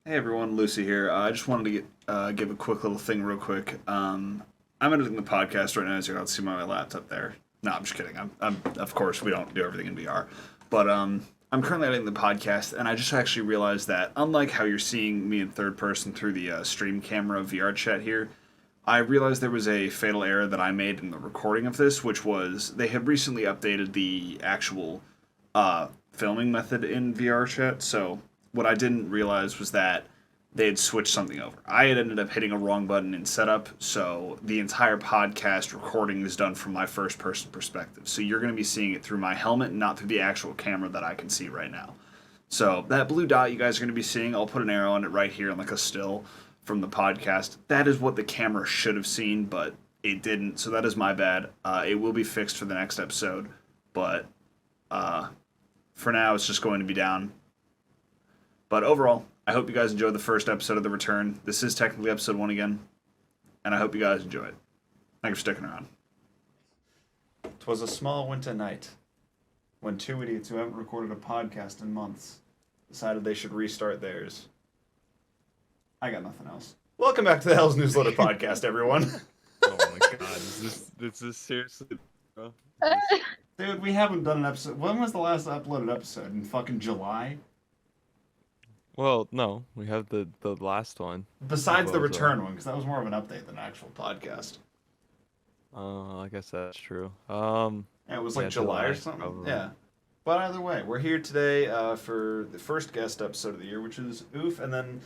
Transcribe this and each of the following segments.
Hey everyone, Lucy here. I just wanted to give a quick little thing real quick. I'm editing the podcast right now, as you're able to see my laptop there. No, I'm just kidding. Of course, we don't do everything in VR, but I'm currently editing the podcast, and I just actually realized that unlike how you're seeing me in third person through the stream camera VR chat here, I realized there was a fatal error that I made in the recording of this, which was they had recently updated the actual filming method in VR chat. So what I didn't realize was that they had switched something over. I had ended up hitting a wrong button in setup, so the entire podcast recording is done from my first person perspective. So you're going to be seeing it through my helmet, not through the actual camera that I can see right now. So that blue dot you guys are going to be seeing, I'll put an arrow on it right here, like a still from the podcast. That is what the camera should have seen, but it didn't. So that is my bad. It will be fixed for the next episode, but uh, for now it's just going to be down. But overall, I hope you guys enjoyed the first episode of The Return. This is technically episode 1 again, and I hope you guys enjoy it. Thank you for sticking around. 'Twas a small winter night when two idiots who haven't recorded a podcast in months decided they should restart theirs. I got nothing else. Welcome back to the Hell's Newsletter podcast, everyone. Oh my god, is this seriously, bro? Dude, we haven't done an episode. When was the last uploaded episode? In fucking July? Well, no, we have the last one. Besides the Well, return one, because that was more of an update than an actual podcast. I guess that's true. Yeah, it was like Yeah, July or July, something. probably. Yeah. But either way, we're here today for the first guest episode of the year, which is Oof, and then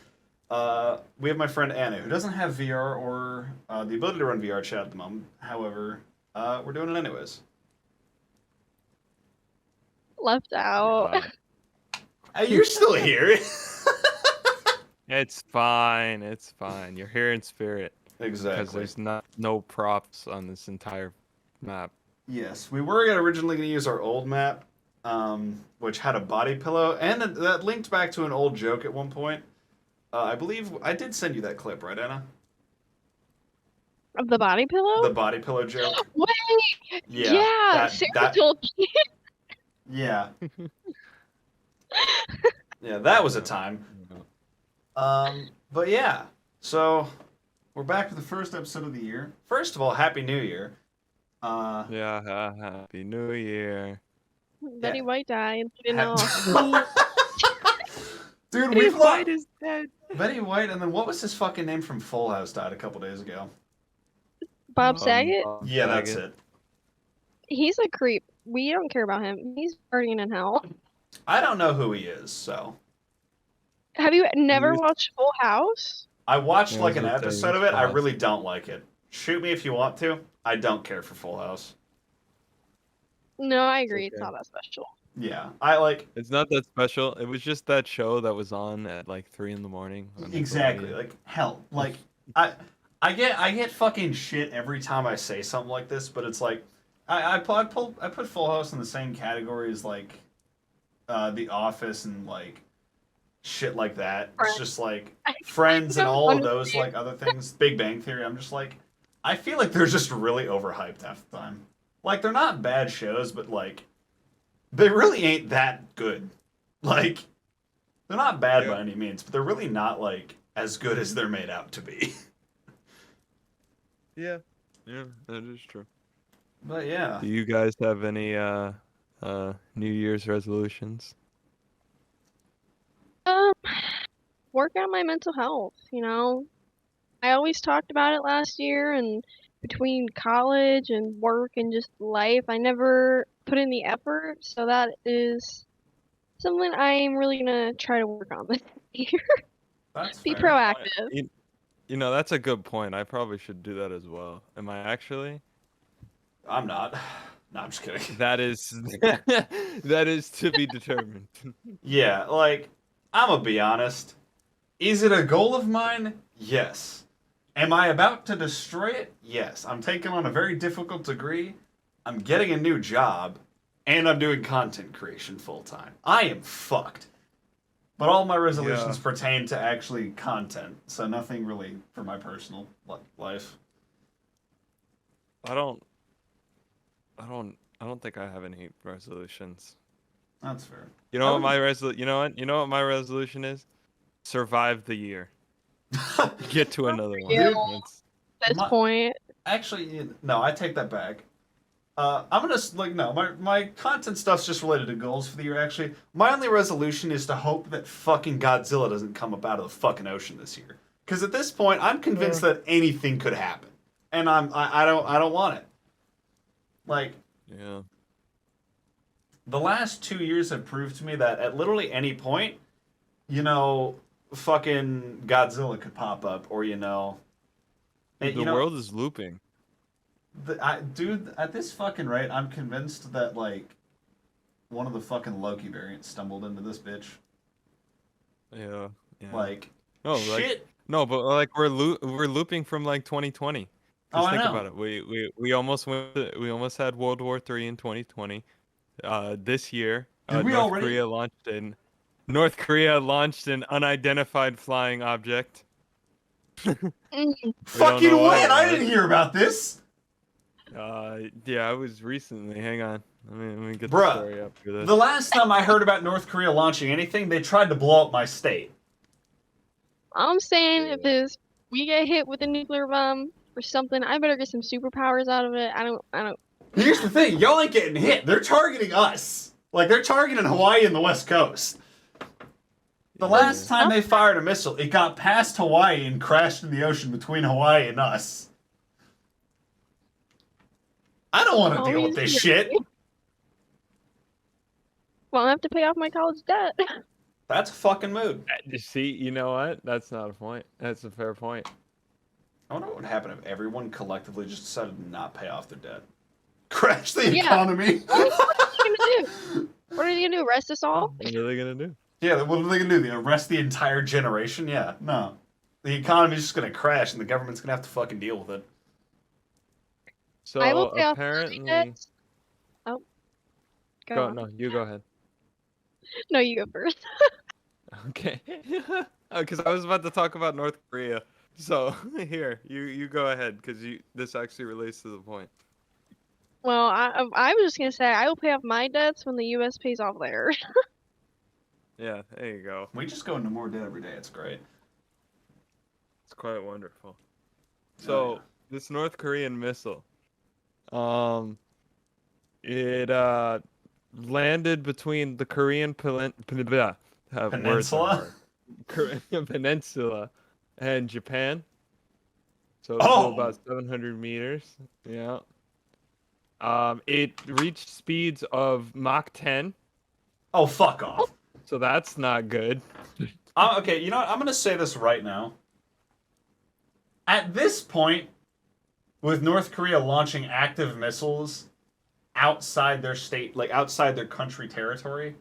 we have my friend Anna, who doesn't have VR or the ability to run VR chat at the moment. However, we're doing it anyways. Left out. Hey, you're still here. It's fine. It's fine. You're here in spirit. Because Exactly. there's no props on this entire map. Yes, we were originally going to use our old map, which had a body pillow, and that linked back to an old joke at one point. I believe I did send you that clip, right, Anna? Of the body pillow? The body pillow joke. Wait! Yeah, Sarah told me. Yeah. Yeah, that was a time. But yeah, so we're back for the first episode of the year. First of all, Happy New Year. Yeah, happy New Year. Betty White died. You know. Dude, Betty we've White is dead. Betty White, and then what was his fucking name from Full House died a couple days ago? Bob Saget? Bob Yeah, that's Saget. it. He's a creep. We don't care about him. He's burning in hell. I don't know who he is, so. Have you never He's- watched Full House? I watched Yeah, like I an was gonna say, episode of it. I Full House. really don't like it. Shoot me if you want to. I don't care for Full House. No, I agree. It's okay. not that special. Yeah, I like It's not that special. It was just that show that was on at like 3 in the morning. on exactly Nickelodeon. like hell. Like I get fucking shit every time I say something like this, but it's like I put Full House in the same category as like The Office and like shit like that. It's Friends. just like I Friends and don't all of those understand. like other things. Big Bang Theory. I'm just like I feel like they're just really overhyped half the time. Like they're not bad shows, but like they really ain't that good. Like they're not bad Yeah. by any means, but they're really not like as good as they're made out to be. Yeah, that is true. But yeah. Do you guys have any New Year's resolutions? Um, work on my mental health, you know. I always talked about it last year, and between college and work and just life, I never put in the effort, so that is something I'm really gonna try to work on this year. That's Be fair. proactive. You know, that's a good point. I probably should do that as well. Am I actually? I'm not. No, I'm just kidding. That is that is to be determined. Yeah, like, I'm gonna be honest. Is it a goal of mine? Yes. Am I about to destroy it? Yes. I'm taking on a very difficult degree. I'm getting a new job, and I'm doing content creation full time. I am fucked. But all my resolutions Yeah. pertain to actually content, so nothing really for my personal life. I don't think I have any resolutions. That's fair. You know I what would- my you know what my resolution is? survive the year. Get to another one. Dude, That's, at this point. Actually, no, I take that back. I'm gonna no. My content stuff's just related to goals for the year. Actually, my only resolution is to hope that fucking Godzilla doesn't come up out of the fucking ocean this year. Because at this point, I'm convinced that anything could happen, and I don't want it. Like, yeah. The last 2 years have proved to me that at literally any point, you know, fucking Godzilla could pop up, or The world is looping. Dude, at this fucking rate, I'm convinced that like one of the fucking Loki variants stumbled into this bitch. Yeah. Like, shit. Like, no, but like we're looping from like 2020. Just think about it. We almost we almost had World War III in 2020. This year, North Korea launched an unidentified flying object. Fucking when? I didn't hear about this. Yeah, it was recently. Hang on. Let me get the story up for this. The last time I heard about North Korea launching anything, they tried to blow up my state. I'm saying if we get hit with a nuclear bomb or something, I better get some superpowers out of it. I don't. Here's the thing, y'all ain't getting hit. They're targeting us. Like, they're targeting Hawaii and the West Coast. The last time they fired a missile, it got past Hawaii and crashed in the ocean between Hawaii and us. I don't want to deal with this shit. Well, I have to pay off my college debt. That's a fucking mood. See, you know what? That's not a point. That's a fair point. I wonder what would happen if everyone collectively just decided to not pay off their debt. Crash the economy. What are you gonna do? What are you gonna do? Arrest us all? What are they gonna do? Yeah, what are they gonna do? They arrest the entire generation? Yeah, no. The economy's just gonna crash, and the government's gonna have to fucking deal with it. So I will pay apparently, off my debts. Oh, go on. No, you go ahead. No, you go first. Okay. Because I was about to talk about North Korea. So here, you go ahead, because this actually relates to the point. Well, I was just gonna say I will pay off my debts when the U.S. pays off theirs. Yeah, there you go. We just go into more debt every day. It's great. It's quite wonderful. So this North Korean missile, it landed between the Korean peninsula and Japan. So it flew about 700 meters. Yeah. It reached speeds of Mach 10. Oh, fuck off. So that's not good. Okay, you know what? I'm going to say this right now. At this point, with North Korea launching active missiles outside their state, like outside their country territory,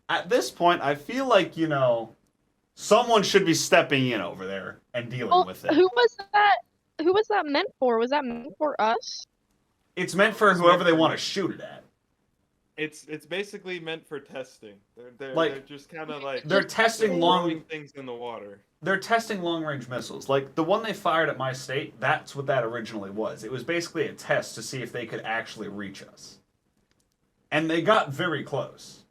at this point, I feel like, someone should be stepping in over there and dealing with it. Who was that? Who was that meant for? Was that meant for us? It's meant for whoever they want to shoot it at. It's basically meant for testing. They're just kind of like they're testing long things in the water. They're testing long-range missiles. Like the one they fired at my state, that's what that originally was. It was basically a test to see if they could actually reach us. And they got very close.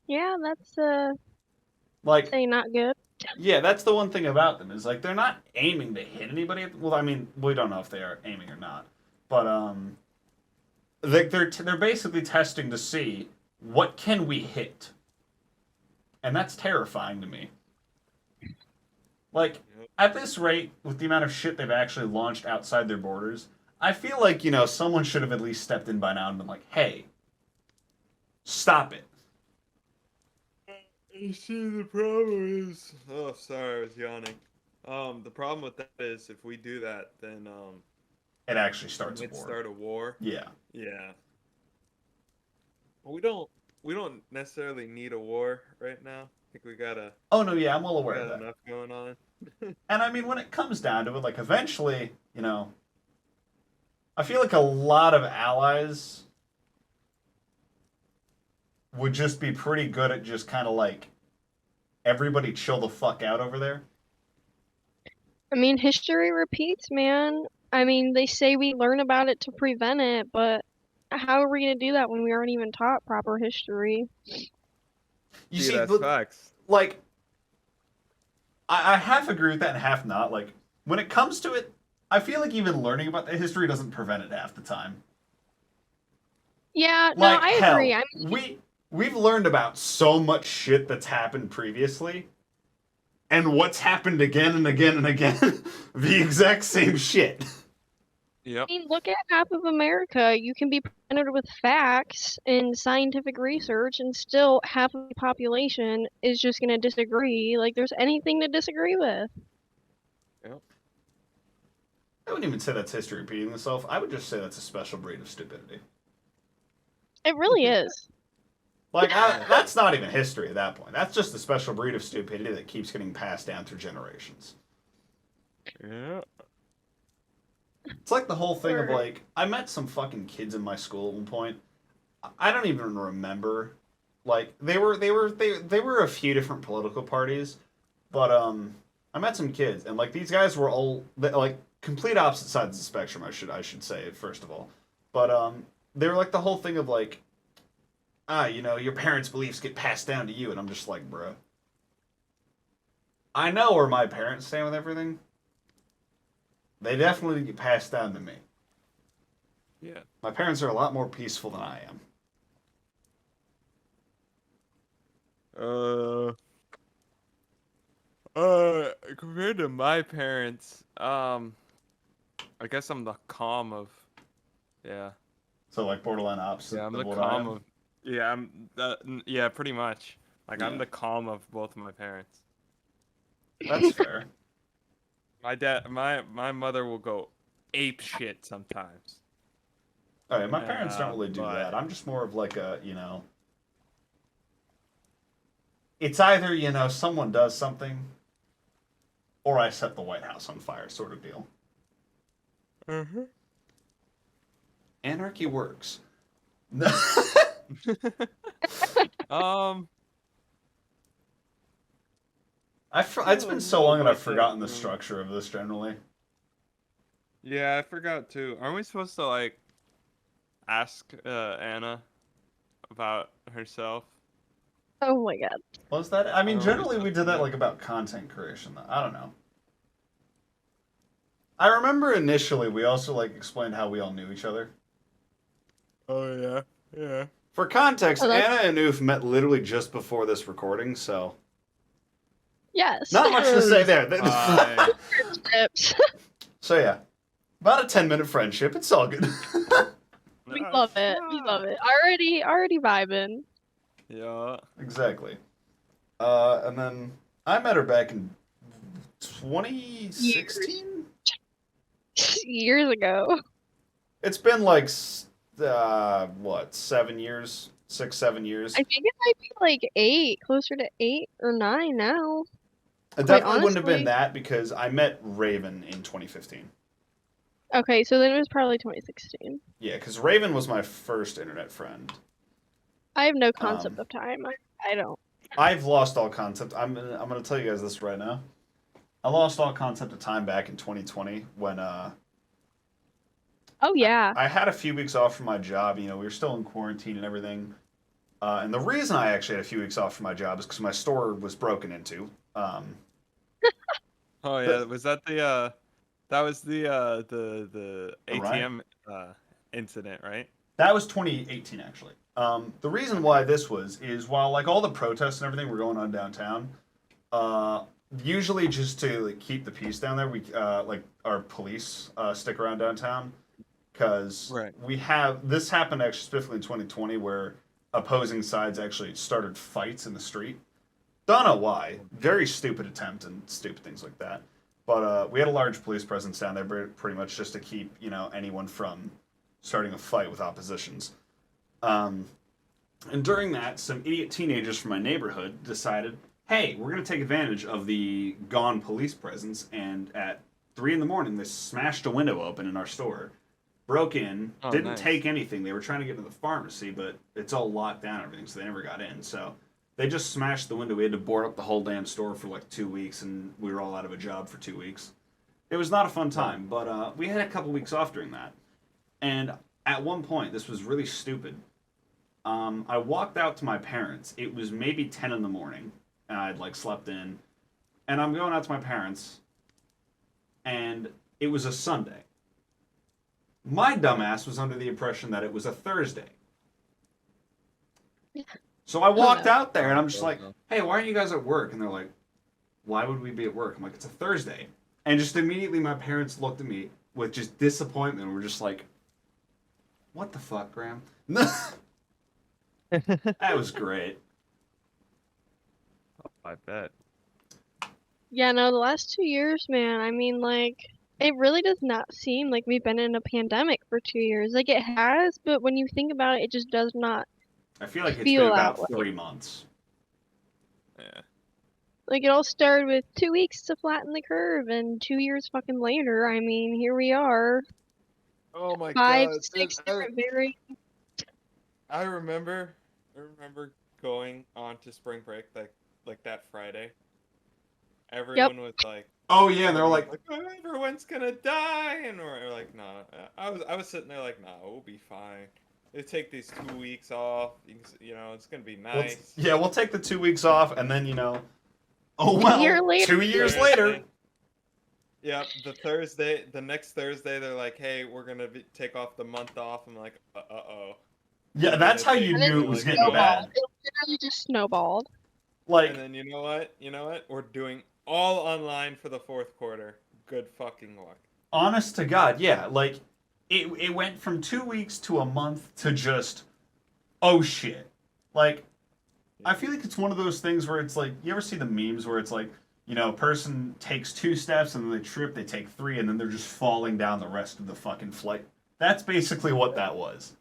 Yeah, that's say not good. Yeah, that's the one thing about them is like they're not aiming to hit anybody. Well, I mean, we don't know if they are aiming or not, but they're basically testing to see what can we hit, and that's terrifying to me. Like at this rate, with the amount of shit they've actually launched outside their borders, I feel like someone should have at least stepped in by now and been like, "Hey, stop it." You see, the problem is... Oh, sorry, I was yawning. The problem with that is if we do that, then... It actually starts a war. Start a war. Yeah. Yeah. Well, we don't necessarily need a war right now. I think we gotta... Oh, no, yeah, I'm well aware of that. Enough going on. And I mean, when it comes down to it, like, eventually, I feel like a lot of allies would just be pretty good at just kind of like everybody chill the fuck out over there. I mean, history repeats, man. I mean, they say we learn about it to prevent it, but how are we going to do that when we aren't even taught proper history? You see, that's facts. like, I half agree with that and half not. Like, when it comes to it, I feel like even learning about the history doesn't prevent it half the time. Yeah, no, Like, I hell, agree. we've learned about so much shit that's happened previously, and what's happened again and again and again, the exact same shit. Yep. I mean, look at half of America. You can be presented with facts and scientific research, and still half of the population is just going to disagree. Like, there's anything to disagree with. Yep. I wouldn't even say that's history repeating itself. I would just say that's a special breed of stupidity. It really is. Like, that's not even history at that point. That's just a special breed of stupidity that keeps getting passed down through generations. Yeah. It's like the whole thing of, like, I met some fucking kids in my school at one point. I don't even remember. Like, they were a few different political parties, but I met some kids, and like these guys were all like complete opposite sides of the spectrum. I should say first of all, but they were like the whole thing of like, you know, your parents' beliefs get passed down to you, and I'm just like, bro, I know where my parents stand with everything. They definitely get passed down to me. Yeah. My parents are a lot more peaceful than I am. Compared to my parents, I guess I'm the calm of, yeah. So like borderline opposite. Yeah, I'm the of what calm I am. of, yeah, yeah, pretty much. Like, I'm Yeah. the calm of both of my parents. That's fair. My mother will go ape shit sometimes. Oh yeah, my parents don't really do but- that. I'm just more of like a, you know, it's either, you know, someone does something or I set the White House on fire sort of deal. Mm-hmm. Anarchy works. It's been so long that I've forgotten the structure of this generally. Yeah, I forgot too. Aren't we supposed to like ask Anna about herself? Oh my god. Was that? I mean, Or generally we we did that like about content creation. Though. I don't know. I remember initially we also like explained how we all knew each other. Oh yeah, yeah. For context, Oh, Anna and Oof met literally just before this recording, so Yes. not much to say there. Hi. Tips. So yeah, about a 10-minute friendship. It's all good. We love it. We love it. Already vibing. Yeah. Exactly. And then I met her back in 2016. Years ago. It's been like what, 7 years, 6, 7 years. I think it might be like 8, closer to 8 or 9 now. It Quite definitely wouldn't have honestly. been that because I met Raven in 2015. Okay, so then it was probably 2016. Yeah, because Raven was my first internet friend. I have no concept of time. I don't. I've lost all concept. I'm gonna tell you guys this right now. I lost all concept of time back in 2020 when Oh yeah. I had a few weeks off from my job. You know, we were still in quarantine and everything. And the reason I actually had a few weeks off from my job is because my store was broken into. Oh yeah, was that the that was the ATM incident, right? That was 2018, actually. The reason why this is while like all the protests and everything were going on downtown, usually just to like, keep the peace down there, we like our police stick around downtown because we have this happened actually specifically in 2020 where opposing sides actually started fights in the street. Don't know why. Very stupid attempt and stupid things like that. But we had a large police presence down there, pretty much just to keep anyone from starting a fight with oppositions. And during that, some idiot teenagers from my neighborhood decided, hey, we're going to take advantage of the gone police presence, and at 3 in the morning, they smashed a window open in our store, broke in, didn't take anything. They were trying to get to the pharmacy, but it's all locked down and everything, so they never got in. So they just smashed the window. We had to board up the whole damn store for like 2 weeks, and we were all out of a job for 2 weeks. It was not a fun time, but we had a couple weeks off during that. And at one point, this was really stupid. I walked out to my parents. It was maybe 10 in the morning, and I'd like slept in, and I'm going out to my parents, and it was a Sunday. My dumbass was under the impression that it was a Thursday. So I walked out there and I'm just like, hey, why aren't you guys at work? And they're like, why would we be at work? I'm like, it's a Thursday. And just immediately my parents looked at me with just disappointment and were just like, what the fuck, Graham? That was great. I bet. Yeah, no, the last 2 years, man, I mean, like, it really does not seem like we've been in a pandemic for 2 years. Like, it has, but when you think about it, it just does not I feel like it's feel been that about way. 3 months. Yeah. Like, it all started with 2 weeks to flatten the curve, and 2 years fucking later, I mean, here we are. Oh my 5, god. 6 different variants. I remember going on to spring break like that Friday. Everyone was like, Oh yeah, they're like, oh, everyone's gonna die, and we're like, nah. I was sitting there like, nah, we'll be fine. They take these 2 weeks off. You know, it's gonna be nice. yeah, we'll take the 2 weeks off, and then oh A well, year later. 2 years later. Yep, the next Thursday, they're like, hey, we're gonna take off the month off. I'm like, uh-oh. Yeah, that's how you And then knew it was getting snowballed. bad. It literally just snowballed. Like, And then you know what? We're doing all online for the fourth quarter. Good fucking luck. honest to God, yeah, like it went from 2 weeks to a month to just oh shit. Like, I feel like it's one of those things where it's like, you ever see the memes where it's like, a person takes 2 steps and then they trip, they take 3, and then they're just falling down the rest of the fucking flight. That's basically what that was.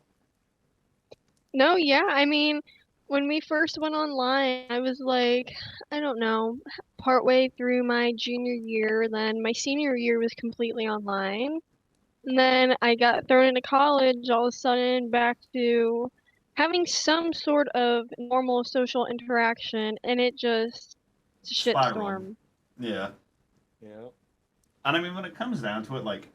No, yeah, I mean, when we first went online, I was like, I don't know, partway through my junior year, then my senior year was completely online. And then I got thrown into college, all of a sudden back to having some sort of normal social interaction, and it's a Spiraled. shitstorm. Yeah. Yeah. And I mean, when it comes down to it, like,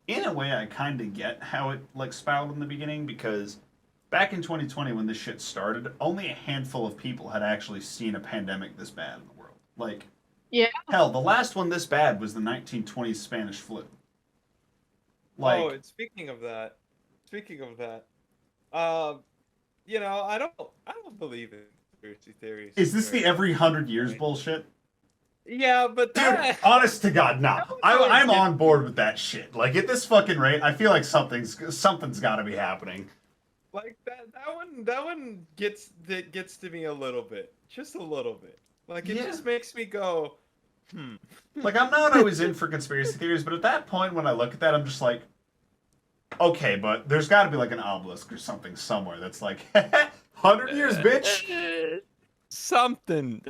in a way, I kind of get how it, like, spiraled in the beginning, because back in 2020, when this shit started, only a handful of people had actually seen a pandemic this bad in the world. Like, Yeah. hell, the last one this bad was the 1920s Spanish flu. Like, oh, and speaking of that, I don't believe in conspiracy theories. is this the every 100 years bullshit? Yeah, but Dude, that, honest to God, nah. always I'm get- on board with that shit. Like, at this fucking rate, I feel like something's got to be happening. like that one gets to me a little bit, just a little bit. Like it Yeah. just makes me go, Like, I'm not always in for conspiracy theories, but at that point, when I look at that, I'm just like, okay, but there's got to be like an obelisk or something somewhere that's like, 100 years, bitch. something.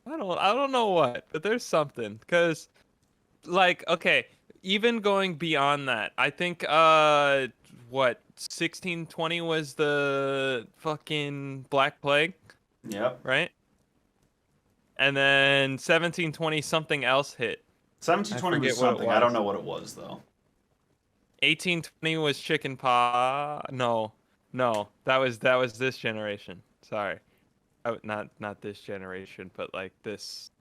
I don't know what, but there's something. Cause, like, okay, even going beyond that, I think 1620 was the fucking Black Plague, Yep. right? And then 1720 something else hit. 1720 I was forget what it something. I don't was. know what it was, though. 1820 was chicken pox. No, that was this generation. Sorry, not this generation, but like this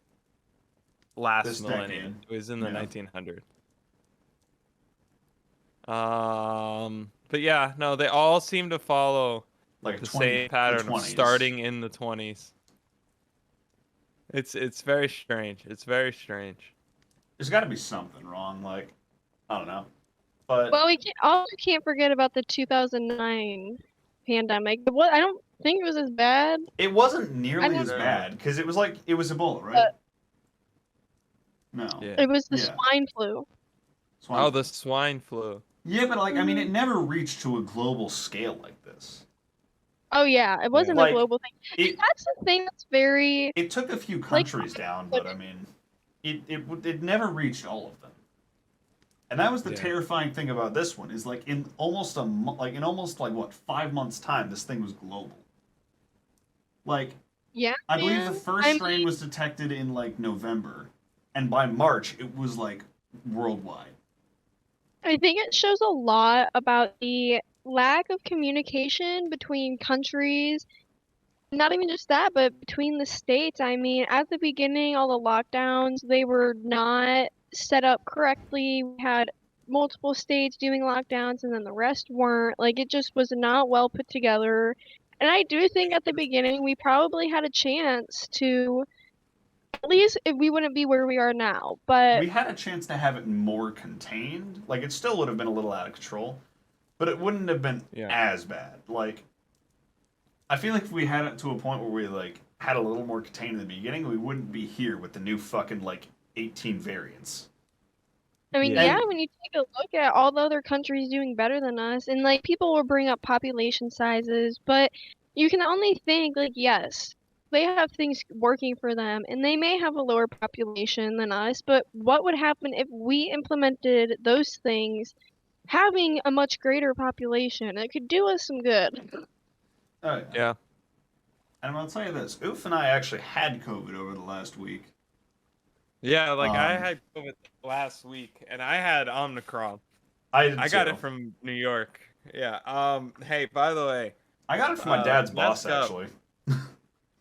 last This millennium. decade. It was in the Yeah. 1900s. But yeah, no, they all seem to follow Like the same pattern of 20s. starting in the 20s. It's very strange. It's very strange. There's got to be something wrong. Like, I don't know. But Well, we can't forget about the 2009 pandemic. I don't think it was as bad. it wasn't nearly I as don't- bad, because it was like, it was Ebola, right? No. Yeah. It was the Yeah. swine flu. Swine Oh, flu. the swine flu. Yeah, but like, I mean, it never reached to a global scale like this. Oh yeah, it wasn't Like, a global thing. It And that's the thing that's very it took a few countries down, but I mean, it never reached all of them. And that was the Yeah. terrifying thing about this one, is like in almost what, 5 months time, this thing was global. Like, yeah. I believe man. the first I strain mean, was detected in like November, and by March it was like worldwide. I think it shows a lot about the lack of communication between countries not even just that, but between the states, I mean, at the beginning, all the lockdowns, they were not set up correctly. We had multiple states doing lockdowns and then the rest weren't. Like, it just was not well put together. And I do think at the beginning, we probably had a chance to, at least if we wouldn't be where we are now. But We had a chance to have it more contained. Like, it still would have been a little out of control, but it wouldn't have been Yeah. as bad. Like, I feel like if we had it to a point where we, like, had a little more contained in the beginning, we wouldn't be here with the new fucking, like, 18 variants. I mean, Yeah. yeah, when you take a look at all the other countries doing better than us, and like people will bring up population sizes, but you can only think like, yes, they have things working for them, and they may have a lower population than us, but what would happen if we implemented those things, having a much greater population? It could do us some good. Oh, yeah. Yeah. And I'll tell you this, Oof and I actually had COVID over the last week. Yeah, like I Um, had COVID last week, and I had Omicron. I did I got too. it from New York. Yeah. Hey, by the way, I got it from my dad's boss, mask up. actually.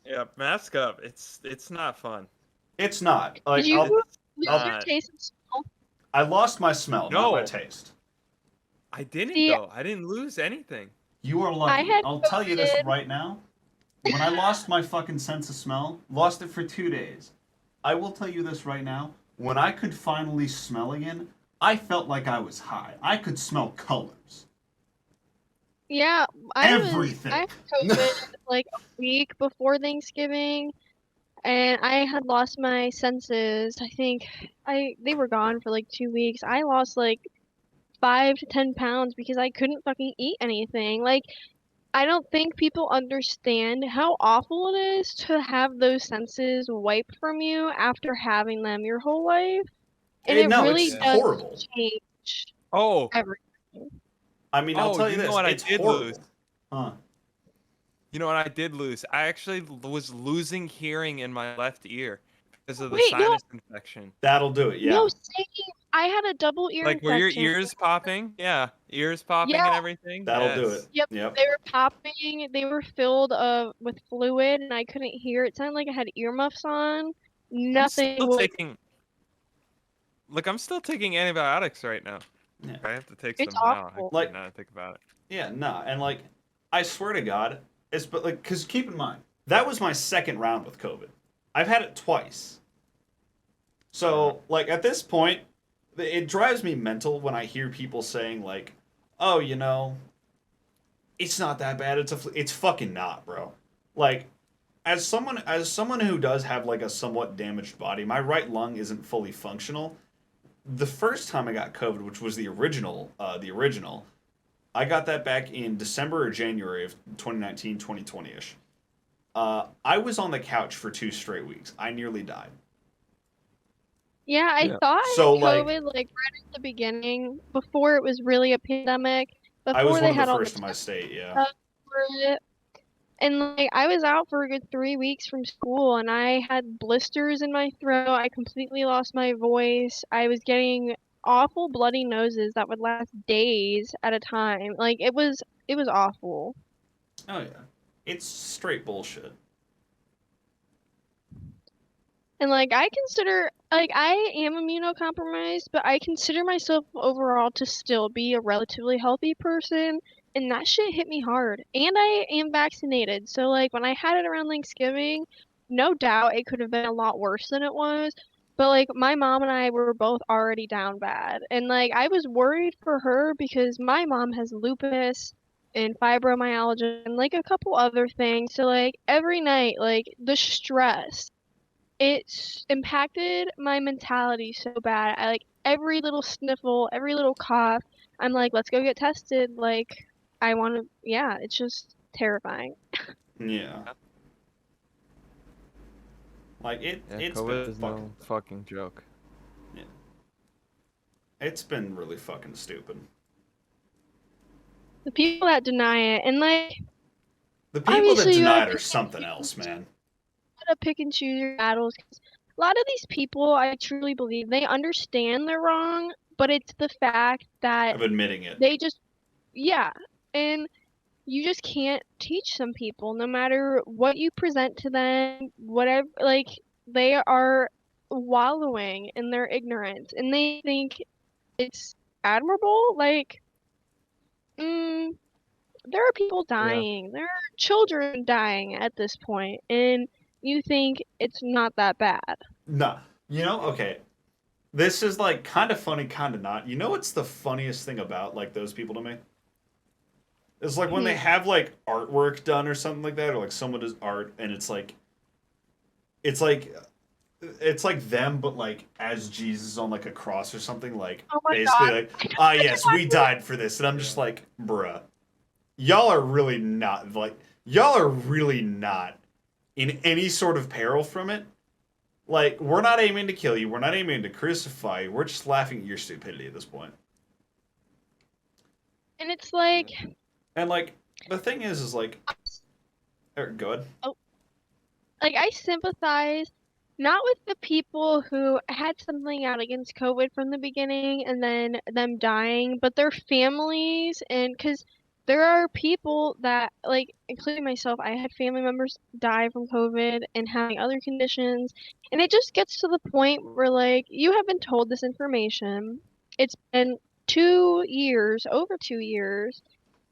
Yeah, mask up. It's not fun. It's not. Like, Did you lose your not. taste and smell? I lost my smell, not my No. taste. I didn't See, though. I didn't lose anything. You are I lucky. had I'll tell you this COVID. right now. When I lost my fucking sense of smell, lost it for 2 days. I will tell you this right now. When I could finally smell again, I felt like I was high. I could smell colors. Yeah, I had Everything. COVID like a week before Thanksgiving, and I had lost my senses. I think they were gone for like 2 weeks. I lost like 5 to 10 pounds because I couldn't fucking eat anything. Like, I don't think people understand how awful it is to have those senses wiped from you after having them your whole life, and it No, really it's does horrible. change Oh, everything. I mean, I'll Oh, tell you you know this. what I It's did horrible. lose? Huh. you know what I did lose? I actually was losing hearing in my left ear because of the Wait, no, sinus infection. That'll do it, yeah. no, same. I had a double ear Like, were your infection. ears popping? Yeah, ears popping Yeah. and everything. That'll do Yes. it. Yep, Yep. they were popping. They were filled with fluid, and I couldn't hear. It sounded like I had earmuffs on. I'm Nothing still was. taking. Look, I'm still taking antibiotics right now. Yeah. I have to take It's some now. awful. Actually, Like- now that I think about it. Yeah, nah. And, like, I swear to God, it's, but, like, because keep in mind, that was my second round with COVID. I've had it twice. So, like, at this point, it drives me mental when I hear people saying, like, oh, you know, it's not that bad. It's fucking not, bro. Like, as someone who does have like a somewhat damaged body, my right lung isn't fully functional. The first time I got COVID, which was the original, I got that back in December or January of 2019, 2020-ish. I was on the couch for 2 straight weeks. I nearly died. Yeah, I Yeah. thought I So, had like- COVID like right at the beginning, before it was really a pandemic. Before I was they one of had the all first the in my tests state, yeah. for it. And like I was out for a good 3 weeks from school, and I had blisters in my throat. I completely lost my voice. I was getting awful bloody noses that would last days at a time. Like it was awful. Oh yeah, it's straight bullshit. And like I consider like I am immunocompromised, but I consider myself overall to still be a relatively healthy person, and that shit hit me hard. And I am vaccinated. So like when I had it around Thanksgiving, no doubt it could have been a lot worse than it was. But like my mom and I were both already down bad. And like I was worried for her because my mom has lupus and fibromyalgia and like a couple other things. So like every night like the stress, it's impacted my mentality so bad. I like every little sniffle, every little cough. I'm like, let's go get tested. Like, I want to. Yeah, it's just terrifying. Yeah. Like Yeah, it's COVID been is fucking, no fucking joke. it's been really fucking stupid. The people that deny it, and like, The people that obviously, you deny gotta it are something else, man. gotta pick and choose your battles. 'Cause a lot of these people, I truly believe, they understand they're wrong, but it's the fact that Of admitting it. they just, yeah, and you just can't teach some people, no matter what you present to them, whatever, like, they are wallowing in their ignorance, and they think it's admirable. Like, mm, there are people Yeah. dying, there are children dying at this point, and you think it's not that bad. No, okay. This is like kind of funny, kind of not. You know what's the funniest thing about like those people to me? It's like when they Hmm. have like artwork done or something like that, or like someone does art, and it's like it's like them, but like as Jesus on like a cross or something. Like Oh my basically, god. like I know yes, we exactly. died for this, and I'm just Yeah. like, bruh, y'all are really not like y'all are really not in any sort of peril from it. Like we're not aiming to kill you, we're not aiming to crucify you. We're just laughing at your stupidity at this point. And it's like, And like the thing is like, go ahead. oh, like, I sympathize not with the people who had something out against COVID from the beginning and then them dying, but their families. And because there are people that, like, including myself, I had family members die from COVID and having other conditions. And it just gets to the point where, like, you have been told this information. It's been 2 years, over 2 years.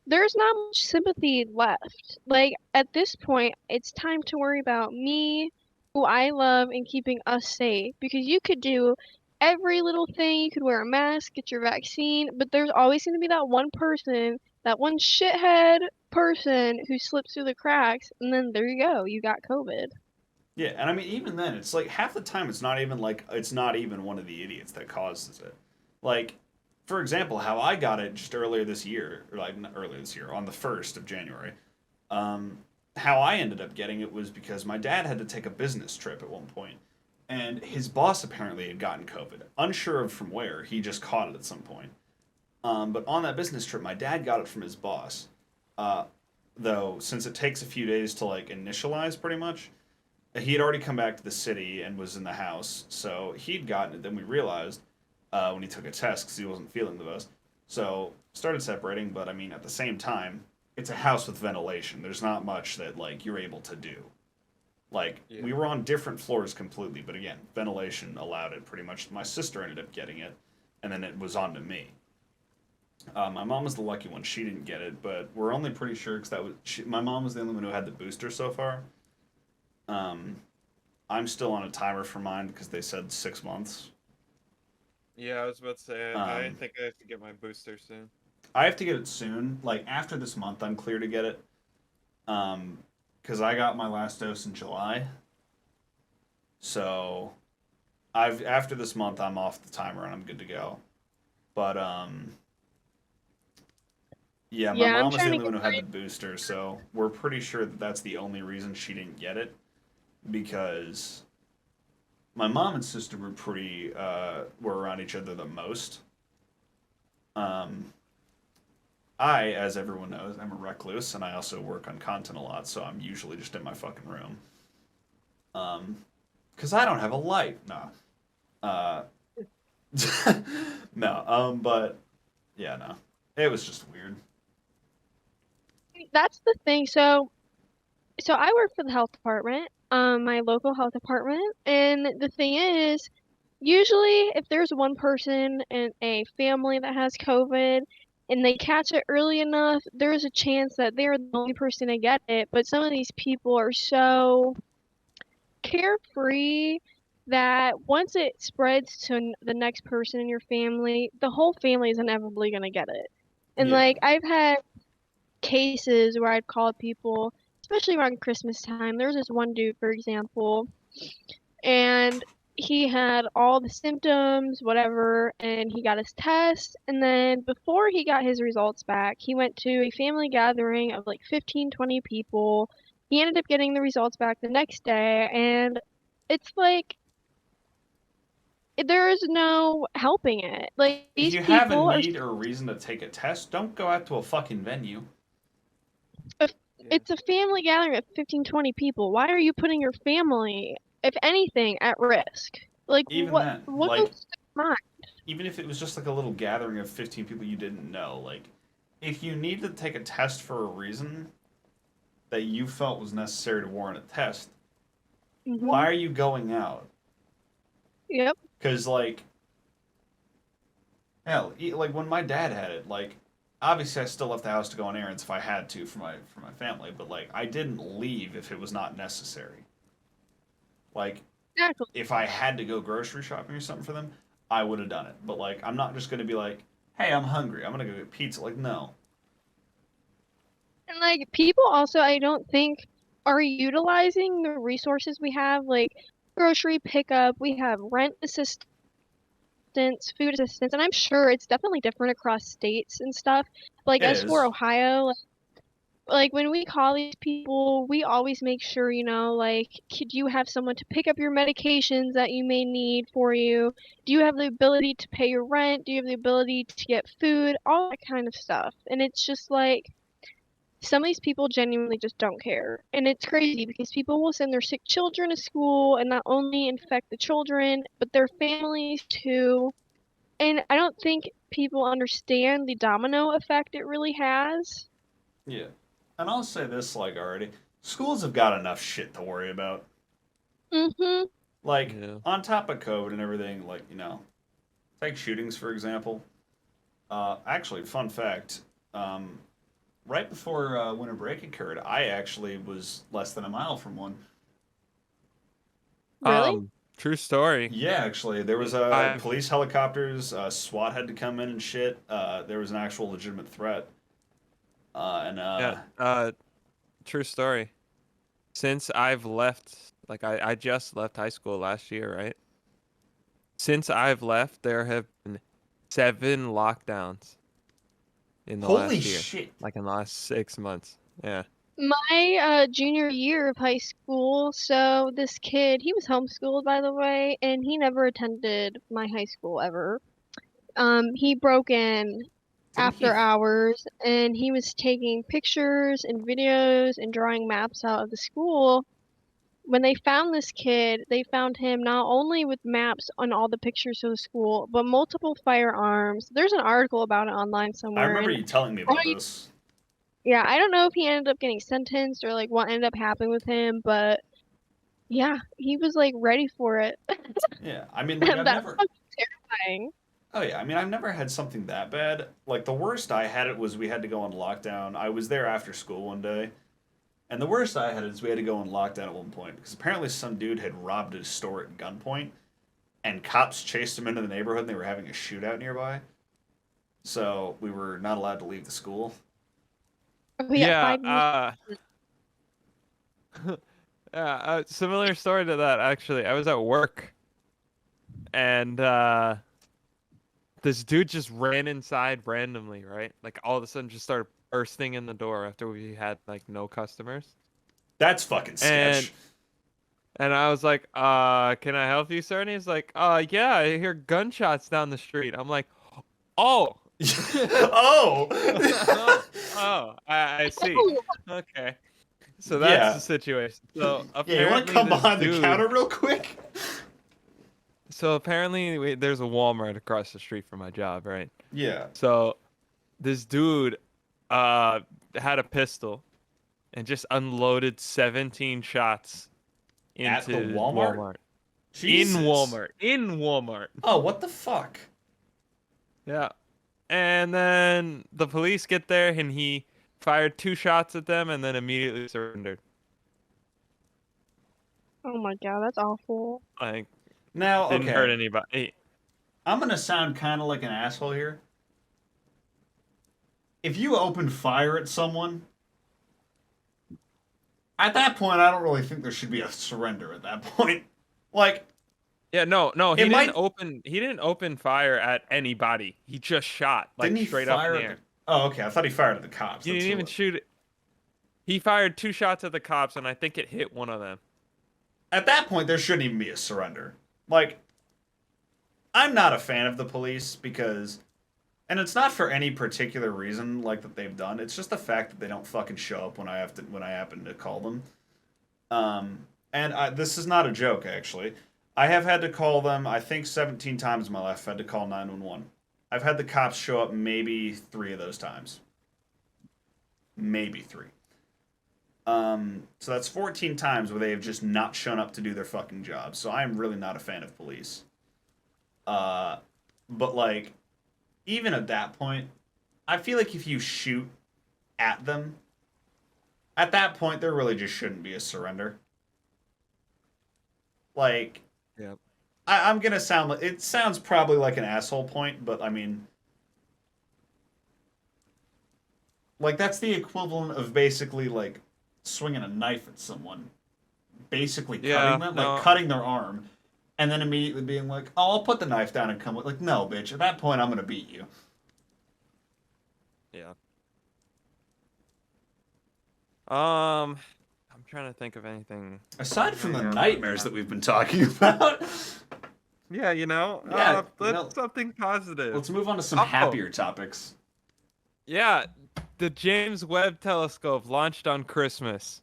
There's not much sympathy left. Like, at this point, it's time to worry about me, who I love, and keeping us safe. Because you could do every little thing. You could wear a mask, get your vaccine, but there's always going to be that one person, that one shithead person who slips through the cracks, and then there you go. You got COVID. Yeah, and I mean even then, it's like half the time it's not even one of the idiots that causes it. Like, for example, how I got it just earlier this year, or like not earlier this year, on the 1st of January. Um, how I ended up getting it was because my dad had to take a business trip at one point, and his boss apparently had gotten COVID. Unsure of from where, he just caught it at some point. But on that business trip, my dad got it from his boss. Uh, though, since it takes a few days to like initialize, pretty much, he had already come back to the city and was in the house, so he'd gotten it. Then we realized when he took a test because he wasn't feeling the best. So started separating, but I mean at the same time, it's a house with ventilation. There's not much that like you're able to do. Like Yeah. we were on different floors completely, but again, ventilation allowed it pretty much. My sister ended up getting it, and then it was on to me. My mom was the lucky one; she didn't get it, but we're only pretty sure because my mom was the only one who had the booster so far. Um, I'm still on a timer for mine because they said 6 months. Yeah, I was about to say I Um, think I have to get my booster soon. I have to get it soon. Like after this month, I'm clear to get it. Because I got my last dose in July, so I've after this month I'm off the timer and I'm good to go. But yeah, my Yeah, I'm mom was the trying to only get one who had the mine. booster, so we're pretty sure that that's the only reason she didn't get it because my mom and sister were pretty were around each other the most. Um, I, as everyone knows, I'm a recluse, and I also work on content a lot, so I'm usually just in my fucking room. Because I don't have a life. No. Uh, no. But yeah, no. It was just weird. That's the thing. So I work for the health department, my local health department, and the thing is, usually if there's one person in a family that has COVID and they catch it early enough, there's a chance that they're the only person to get it. But some of these people are so carefree that once it spreads to the next person in your family, the whole family is inevitably going to get it. And Yeah. like I've had cases where I've called people, especially around Christmas time. There was this one dude, for example, and he had all the symptoms, whatever, and he got his test. And then before he got his results back, he went to a family gathering of like 15, 20 people. He ended up getting the results back the next day, and it's like there is no helping it. Like If these you have a people are need or a reason to take a test, don't go out to a fucking venue. Yeah. it's a family gathering of 15, 20 people. Why are you putting your family, if anything, at risk? Like, Even then, what goes like, through your mind? even if it was just like a little gathering of 15 people you didn't know, like, if you need to take a test for a reason that you felt was necessary to warrant a test, why are you going out? Yep. Because, like, hell, like when my dad had it, like, obviously I still left the house to go on errands if I had to for my family, but like I didn't leave if it was not necessary. Like, Exactly. if I had to go grocery shopping or something for them, I would have done it. But like, I'm not just gonna be like, hey, I'm hungry. I'm gonna go get pizza. Like, no. And like people also, I don't think are utilizing the resources we have, like grocery pickup, we have rent assistance, food assistance, and I'm sure it's definitely different across states and stuff. Like It as for is. Ohio, like when we call these people, we always make sure, like, could you have someone to pick up your medications that you may need for you? Do you have the ability to pay your rent? Do you have the ability to get food? All that kind of stuff. And it's just like some of these people genuinely just don't care. And it's crazy because people will send their sick children to school and not only infect the children, but their families too. And I don't think people understand the domino effect it really has. Yeah. And I'll say this, like, already, schools have got enough shit to worry about. Mm-hmm. Like, Yeah. on top of COVID and everything, like, take shootings for example. Actually, fun fact. Right before winter break occurred, I actually was less than a mile from one. Really? True story. Yeah, actually, there was I've police helicopters. SWAT had to come in and shit. There was an actual legitimate threat. And yeah. True story. Since I've left, like I just left high school last year, right? Since I've left, there have been 7 lockdowns in the holy last year, shit! like in the last 6 months. Yeah. My junior year of high school, so this kid, he was homeschooled by the way, and he never attended my high school ever. He broke in Didn't he? after hours and he was taking pictures and videos and drawing maps out of the school. When they found this kid, they found him not only with maps on all the pictures of the school, but multiple firearms. There's an article about it online I somewhere, remember and you telling me I about don't this. yeah, I don't know if he ended up getting sentenced or like what ended up happening with him, but yeah, he was like ready for it. Yeah, I mean, like, And I've that's never. fucking terrifying. Oh yeah, I mean, I've never had something that bad. Like the worst I had it was we had to go on lockdown. I was there after school one day, and the worst I had is we had to go on lockdown at one point because apparently some dude had robbed a store at gunpoint, and cops chased him into the neighborhood and they were having a shootout nearby. So we were not allowed to leave the school. We got Yeah. 5 years. Yeah. Similar story to that actually. I was at work, and this dude just ran inside randomly, right? Like all of a sudden, just started bursting in the door after we had like no customers. That's fucking And sketch. and I was like, can I help you, sir? And he's like, yeah, I hear gunshots down the street. I'm like, oh, Oh. oh, I see. Okay. So that's Yeah. the situation. So Yeah, you want to apparently come this behind the dude. counter real quick? So apparently there's a Walmart across the street from my job, right? Yeah. So this dude had a pistol and just unloaded 17 shots At the into Walmart? Walmart. Jesus. In Walmart. Oh, what the fuck? Yeah. And then the police get there and he fired 2 shots at them and then immediately surrendered. Oh my god, that's awful. Like Now, didn't hurt okay. anybody. I'm gonna sound kind of like an asshole here. If you open fire at someone, at that point, I don't really think there should be a surrender at that point. Like, Yeah, no, he it didn't might. open fire at anybody. He just shot like Didn't he straight up in fire the at air. the? Oh, okay. I thought he fired at the cops. He That's didn't who even shoot it. He fired 2 shots at the cops and I think it hit one of them. At that point, there shouldn't even be a surrender. Like, I'm not a fan of the police because, and it's not for any particular reason like that they've done. It's just the fact that they don't fucking show up when I happen to call them. This is not a joke actually. I have had to call them. I think 17 times in my life. I've had to call 911. I've had the cops show up maybe 3 of those times. maybe 3. So that's 14 times where they have just not shown up to do their fucking job. So I'm really not a fan of police. But like, even at that point, I feel like if you shoot at them, at that point there really just shouldn't be a surrender. Like, Yep. I'm gonna sound like, it sounds probably like an asshole point, but I mean, like that's the equivalent of basically like swinging a knife at someone, basically cutting them, like cutting their arm, and then immediately being like, "Oh, I'll put the knife down and come with." Like, no, bitch. At that point, I'm gonna beat you. Yeah. I'm trying to think of anything. Aside from the nightmares that we've been talking about. Yeah, let's something positive. Let's move on to some happier topics. Yeah, the James Webb Telescope launched on Christmas.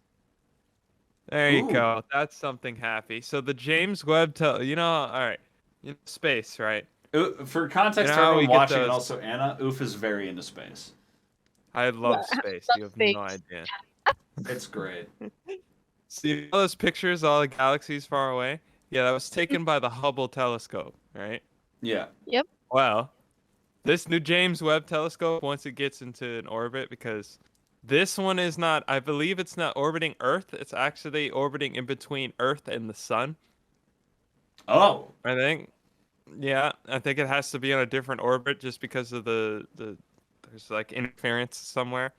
There you go. That's something happy. So the James Webb all right, space, right? For context for everyone watching, and also Anna, Oof is very into space. I love space. You have no idea. It's great. See all those pictures, all the galaxies far away? Yeah, that was taken by the Hubble telescope, right? Yeah. Yep. Well, this new James Webb telescope, once it gets into an orbit, because this one is not, I believe it's not orbiting Earth. It's actually orbiting in between Earth and the sun. Oh. I think. Yeah, I think it has to be on a different orbit just because of the there's like interference somewhere.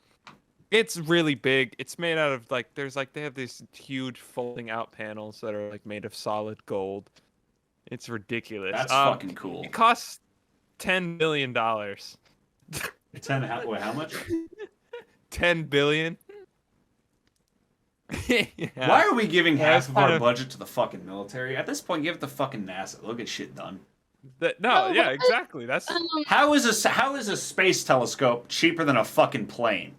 It's really big. It's made out of like they have these huge folding out panels that are like made of solid gold. It's ridiculous. That's fucking cool. It costs $10 billion. How much? 10 billion. Yeah. Why are we giving half of our budget to the fucking military? At this point, give it to fucking NASA. They'll get shit done. Exactly. That's how is a space telescope cheaper than a fucking plane?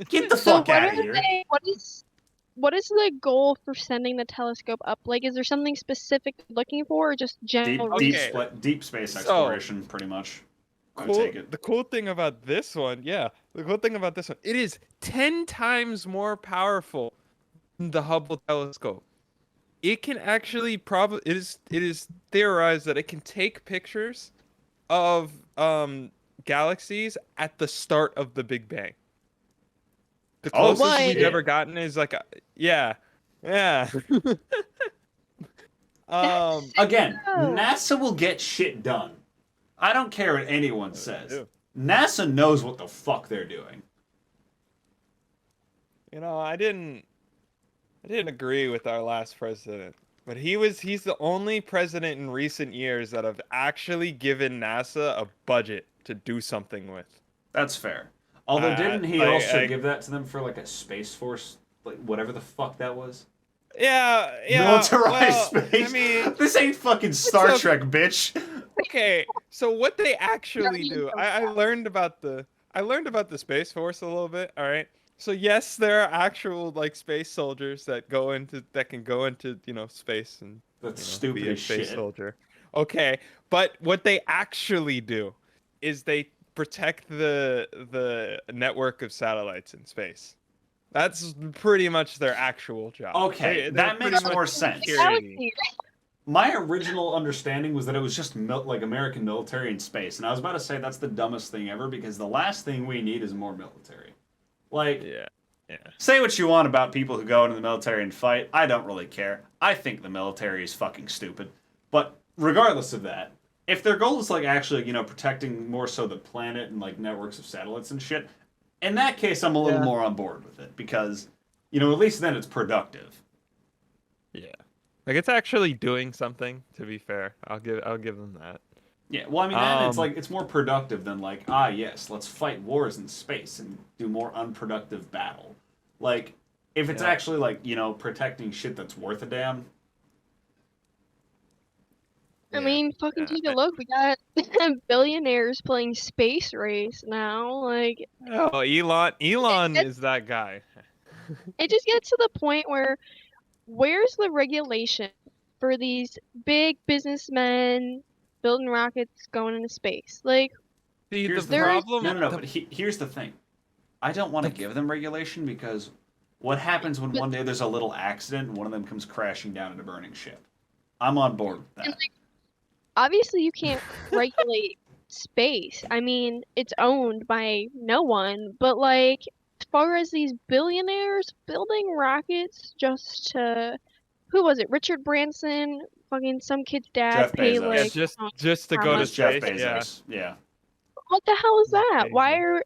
Get the fuck out of here. What is the goal for sending the telescope up? Like, is there something specific you're looking for, or just general? Deep space exploration, pretty much. Cool. The cool thing about this one, it is 10 times more powerful than the Hubble telescope. It can actually it is theorized that it can take pictures of galaxies at the start of the Big Bang. The closest we've ever gotten is like yeah. Again, NASA will get shit done. I don't care what anyone says. NASA knows what the fuck they're doing. I didn't agree with our last president, but he's the only president in recent years that have actually given NASA a budget to do something with. That's fair. Although didn't he also give that to them for like a Space Force, like whatever the fuck that was? Yeah. Militarized space. I mean, this ain't fucking Star Trek, bitch. Okay, so what they actually do, I learned about the Space Force a little bit. All right, so yes, there are actual like space soldiers that can go into space and that's stupid be a space soldier. Okay, but what they actually do is they protect the network of satellites in space. That's pretty much their actual job. Okay, that makes more sense. My original understanding was that it was just like American military in space, and I was about to say that's the dumbest thing ever because the last thing we need is more military. Like, say what you want about people who go into the military and fight. I don't really care. I think the military is fucking stupid. But regardless of that, if their goal is like actually, protecting more so the planet and like networks of satellites and shit, in that case, I'm a little more on board with it because, at least then it's productive. Yeah. Like it's actually doing something, to be fair. I'll give them that. Yeah, well, I mean, then it's like it's more productive than like, yes, let's fight wars in space and do more unproductive battle. Like, if it's actually like, protecting shit that's worth a damn. I mean, fucking take a look. We got billionaires playing Space Race now. Like, oh, Elon is that guy. It just gets to the point where's the regulation for these big businessmen building rockets going into space? Like, see, the problem. No. But here's the thing. I don't want to give them regulation because what happens when one day there's a little accident and one of them comes crashing down in a burning ship? I'm on board with that. And like, obviously, you can't regulate space. I mean, it's owned by no one. But like, as far as these billionaires building rockets just to, who was it? Richard Branson, fucking some kid's dad, Jeff pay Bezos. Yeah, like just to how go It to much? was Jeff space. Yeah. Bezos. Yeah. What the hell is that? Amazing. Why are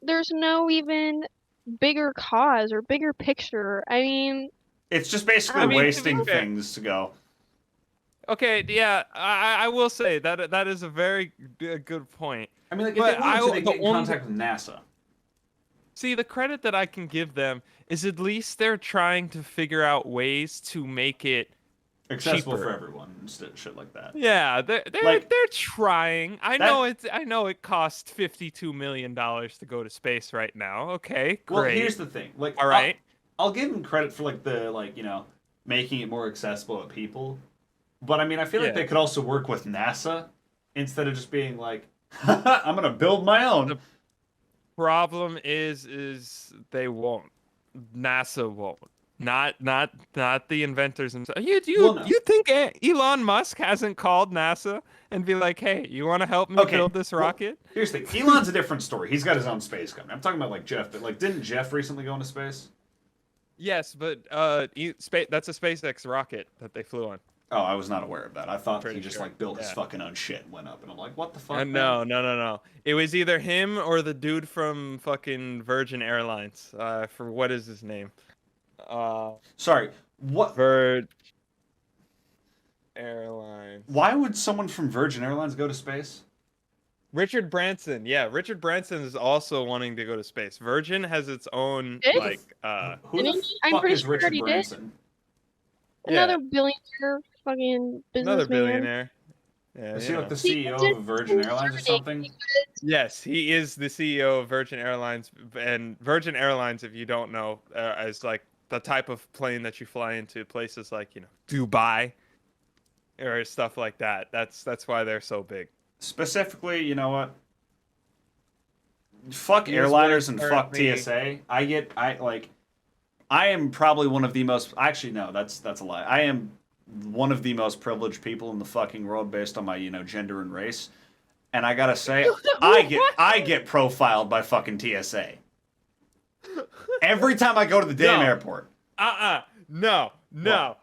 there's no even bigger cause or bigger picture? I mean, It's just basically I mean, to be wasting fair- things to go. Okay, yeah, I will say that is a very good point. I mean, like, if But they wanted to, they the get in only- contact with NASA. See, the credit that I can give them is at least they're trying to figure out ways to make it Accessible cheaper. for everyone and shit like that. Yeah, Like- they're trying. I That- know it costs $52 million to go to space right now. Okay, great. Well, here's the thing. Like, All right. I'll give them credit for like the making it more accessible to people. But I mean, I feel like Yeah. they could also work with NASA instead of just being like, I'm gonna build my own. Problem is they won't. NASA won't. Not the inventors themselves. Well, no. You think Elon Musk hasn't called NASA and be like, hey, you want to help me Okay, build this well- rocket? Here's the thing. Elon's a different story. He's got his own space company. I'm talking about like Jeff, but like, didn't Jeff recently go into space? Yes, but that's a SpaceX rocket that they flew on. Oh, I was not aware of that. I thought Pretty he just sure. like built his Yeah. fucking own shit and went up, and I'm like, what the fuck? man? No. It was either him or the dude from fucking Virgin Airlines. For what is his name? Sorry. What? Virgin Airlines. Why would someone from Virgin Airlines go to space? Richard Branson. Yeah, Richard Branson is also wanting to go to space. Virgin has its own Did? like Who Didn't the he? I'm fuck pretty is sure Richard he did. Branson? Yeah. Another billionaire fucking another businessman. billionaire. Yeah, Is you he like know. the CEO of Virgin Airlines or something? Yes, he is the CEO of Virgin Airlines, and Virgin Airlines, if you don't know, is like the type of plane that you fly into places like Dubai or stuff like that. That's why they're so big. Specifically, you know what? Fuck He is airliners and very fuck currently- TSA. I am probably one of the most. Actually, no, that's a lie. I am one of the most privileged people in the fucking world based on my gender and race. And I gotta say, I get profiled by fucking TSA every time I go to the damn No. airport. No. What?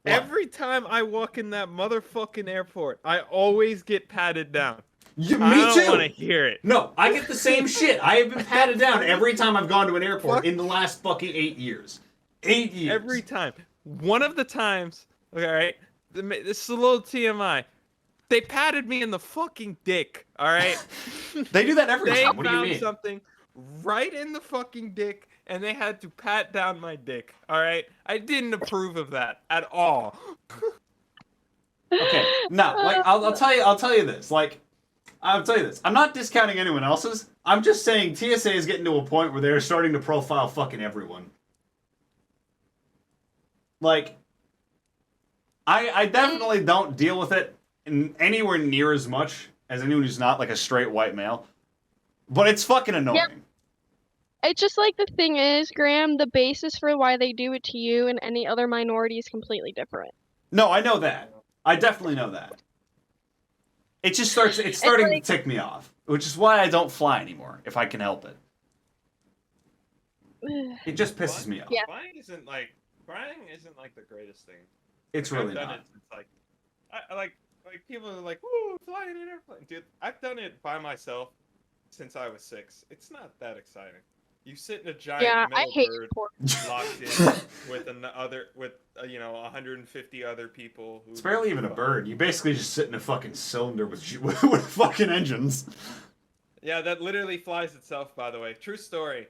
Every time I walk in that motherfucking airport, I always get patted down. I Me don't too. want to hear it. No, I get the same shit. I have been patted down every time I've gone to an airport in the last fucking 8 years. 8 years. Every time. One of the times, okay, right? This is a little TMI. They patted me in the fucking dick, all right? They do that every They time. What do you found mean? something right in the fucking dick, and they had to pat down my dick, all right? I didn't approve of that at all. Okay, no, like I'll tell you this. Like, I'll tell you this. I'm not discounting anyone else's. I'm just saying TSA is getting to a point where they're starting to profile fucking everyone. Like, I definitely don't deal with it anywhere near as much as anyone who's not like a straight white male. But it's fucking annoying. Yeah. It's just like the thing is, Graham, the basis for why they do it to you and any other minority is completely different. No, I know that. I definitely know that. It just starts. It's starting like- to tick me off, which is why I don't fly anymore if I can help it. It just pisses me off. Yeah. Flying isn't like the greatest thing. It's Like, really I've done not. it since I like people are like, "Ooh, flying an airplane." Dude, I've done it by myself since I was 6. It's not that exciting. You sit in a giant Yeah, I metal hate bird airports. locked in with 150 other people. Who It's barely even a bird. You basically just sit in a fucking cylinder with with fucking engines. Yeah, that literally flies itself. By the way, true story.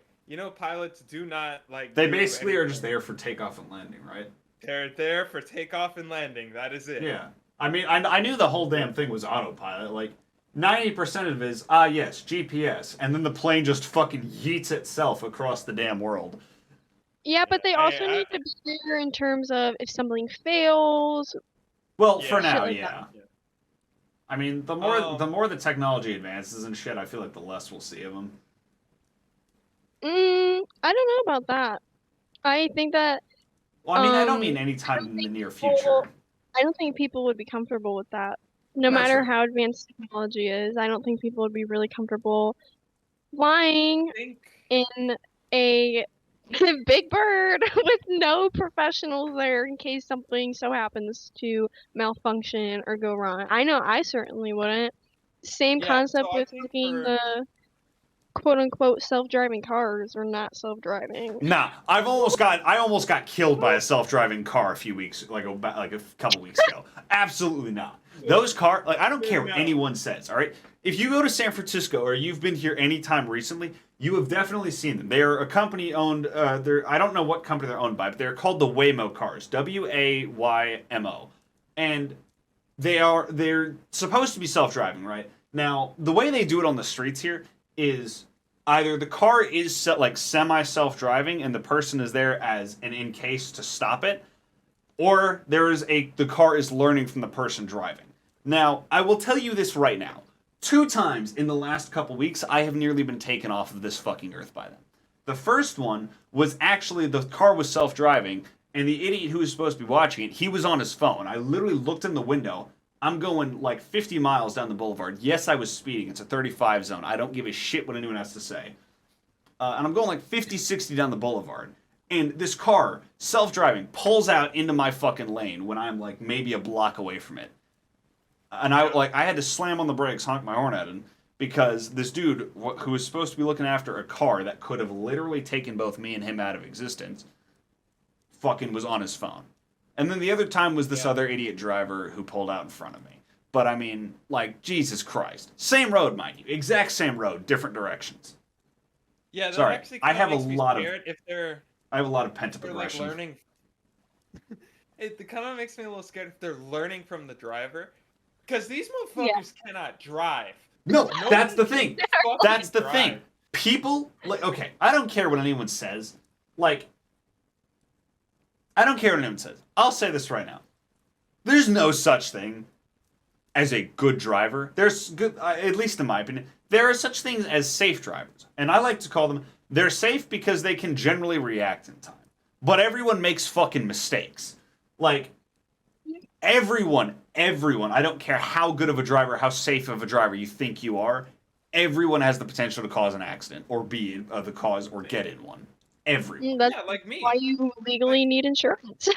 Pilots do not like. They do basically are just anything. there for takeoff and landing, right? They're there for takeoff and landing. That is it. Yeah. I mean, I knew the whole damn thing was autopilot. Like, 90% of it is, yes, GPS. And then the plane just fucking yeets itself across the damn world. Yeah, but they Hey, also I- need to be there in terms of if something fails. Well, Yeah, for now, shit like yeah. Yeah. I mean, the more the technology advances and shit, I feel like the less we'll see of them. I don't know about that. I think that Well, I mean, I don't um mean I anytime don't in the think near people future. I don't think people would be comfortable with that. No That's matter fair. how advanced technology is, I don't think people would be really comfortable flying think in a big bird with no professionals there in case something so happens to malfunction or go wrong. I know I certainly wouldn't. Same yeah. concept So I with think fucking for the quote unquote self-driving cars or not self-driving. Nah, I almost got killed by a self-driving car a few weeks, like a couple weeks ago. Absolutely not. Those car, like I don't care what no. anyone says. All right, if you go to San Francisco or you've been here anytime recently, you have definitely seen them. They are a company owned. I don't know what company they're owned by, but they're called the Waymo cars. Waymo, and they're supposed to be self-driving, right? Now, the way they do it on the streets here is either the car is like semi self-driving and the person is there as an in case to stop it, or the car is learning from the person driving. Now, I will tell you this right now. 2 times in the last couple weeks, I have nearly been taken off of this fucking earth by them. The first one was actually the car was self-driving, and the idiot who was supposed to be watching it, he was on his phone. I literally looked in the window. I'm going like 50 miles down the boulevard. Yes, I was speeding. It's a 35 zone. I don't give a shit what anyone has to say. And I'm going like 50, 60 down the boulevard. And this car, self-driving, pulls out into my fucking lane when I'm like maybe a block away from it. And I had to slam on the brakes, honk my horn at him, because this dude who was supposed to be looking after a car that could have literally taken both me and him out of existence, fucking was on his phone. And then the other time was this other idiot driver who pulled out in front of me. But I mean, like, Jesus Christ. Same road, mind you. Exact same road, different directions. Yeah, that Sorry, actually I kind of have a makes me lot of scared if they're I have a lot of pent-up they're like aggression. learning. It kind of makes me a little scared if they're learning from the driver, because these Yeah. motherfuckers cannot drive. No, that's the Nobody thing. can fucking That's the drive. thing. People, like, okay, I don't care what anyone says. Like, I don't care what anyone says. I'll say this right now. There's no such thing as a good driver. There's good, at least in my opinion, there are such things as safe drivers. And I like to call them, they're safe because they can generally react in time. But everyone makes fucking mistakes. Like, everyone, I don't care how good of a driver, how safe of a driver you think you are, everyone has the potential to cause an accident or be the cause or get in one. Everyone. That's Yeah, like me. why you legally need insurance.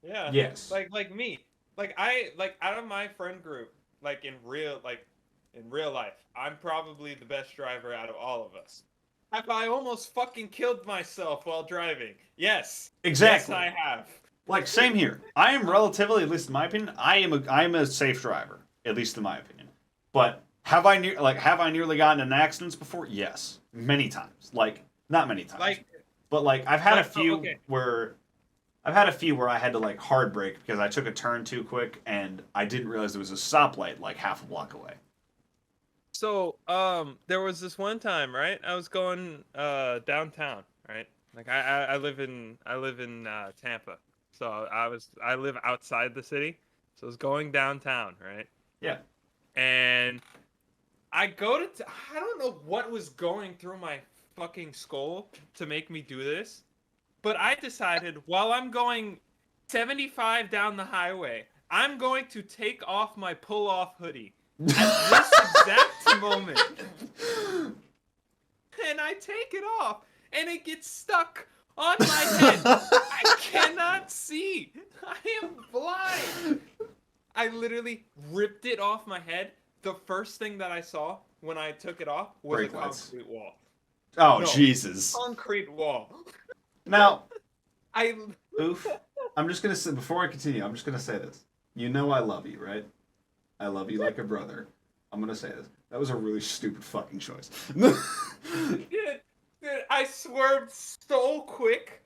Yeah. Yes. Like me. Like out of my friend group, like in real life, I'm probably the best driver out of all of us. Have I almost fucking killed myself while driving? Yes. Exactly. Yes, I have. Like, same here. I am relatively, at least in my opinion, I am a safe driver, at least in my opinion. But have I nearly gotten in accidents before? Yes, many times. Like, not many times, Like, but like I've had a like, oh, few okay. where I had to like hard brake because I took a turn too quick and I didn't realize there was a stoplight like half a block away. So, there was this one time, right? I was going downtown, right? Like I live in Tampa. So I live outside the city. So I was going downtown, right? Yeah. And I don't know what was going through my fucking skull to make me do this, but I decided while I'm going 75 down the highway, I'm going to take off my pull-off hoodie at this exact moment. And I take it off, and it gets stuck on my head. I cannot see. I am blind. I literally ripped it off my head. The first thing that I saw when I took it off was Brake a lights. concrete wall. Oh No. Jesus. Concrete wall. Now, I oof. I'm just gonna say before I continue. I'm just gonna say this. You know I love you, right? I love you like a brother. I'm gonna say this. That was a really stupid fucking choice. dude, I swerved so quick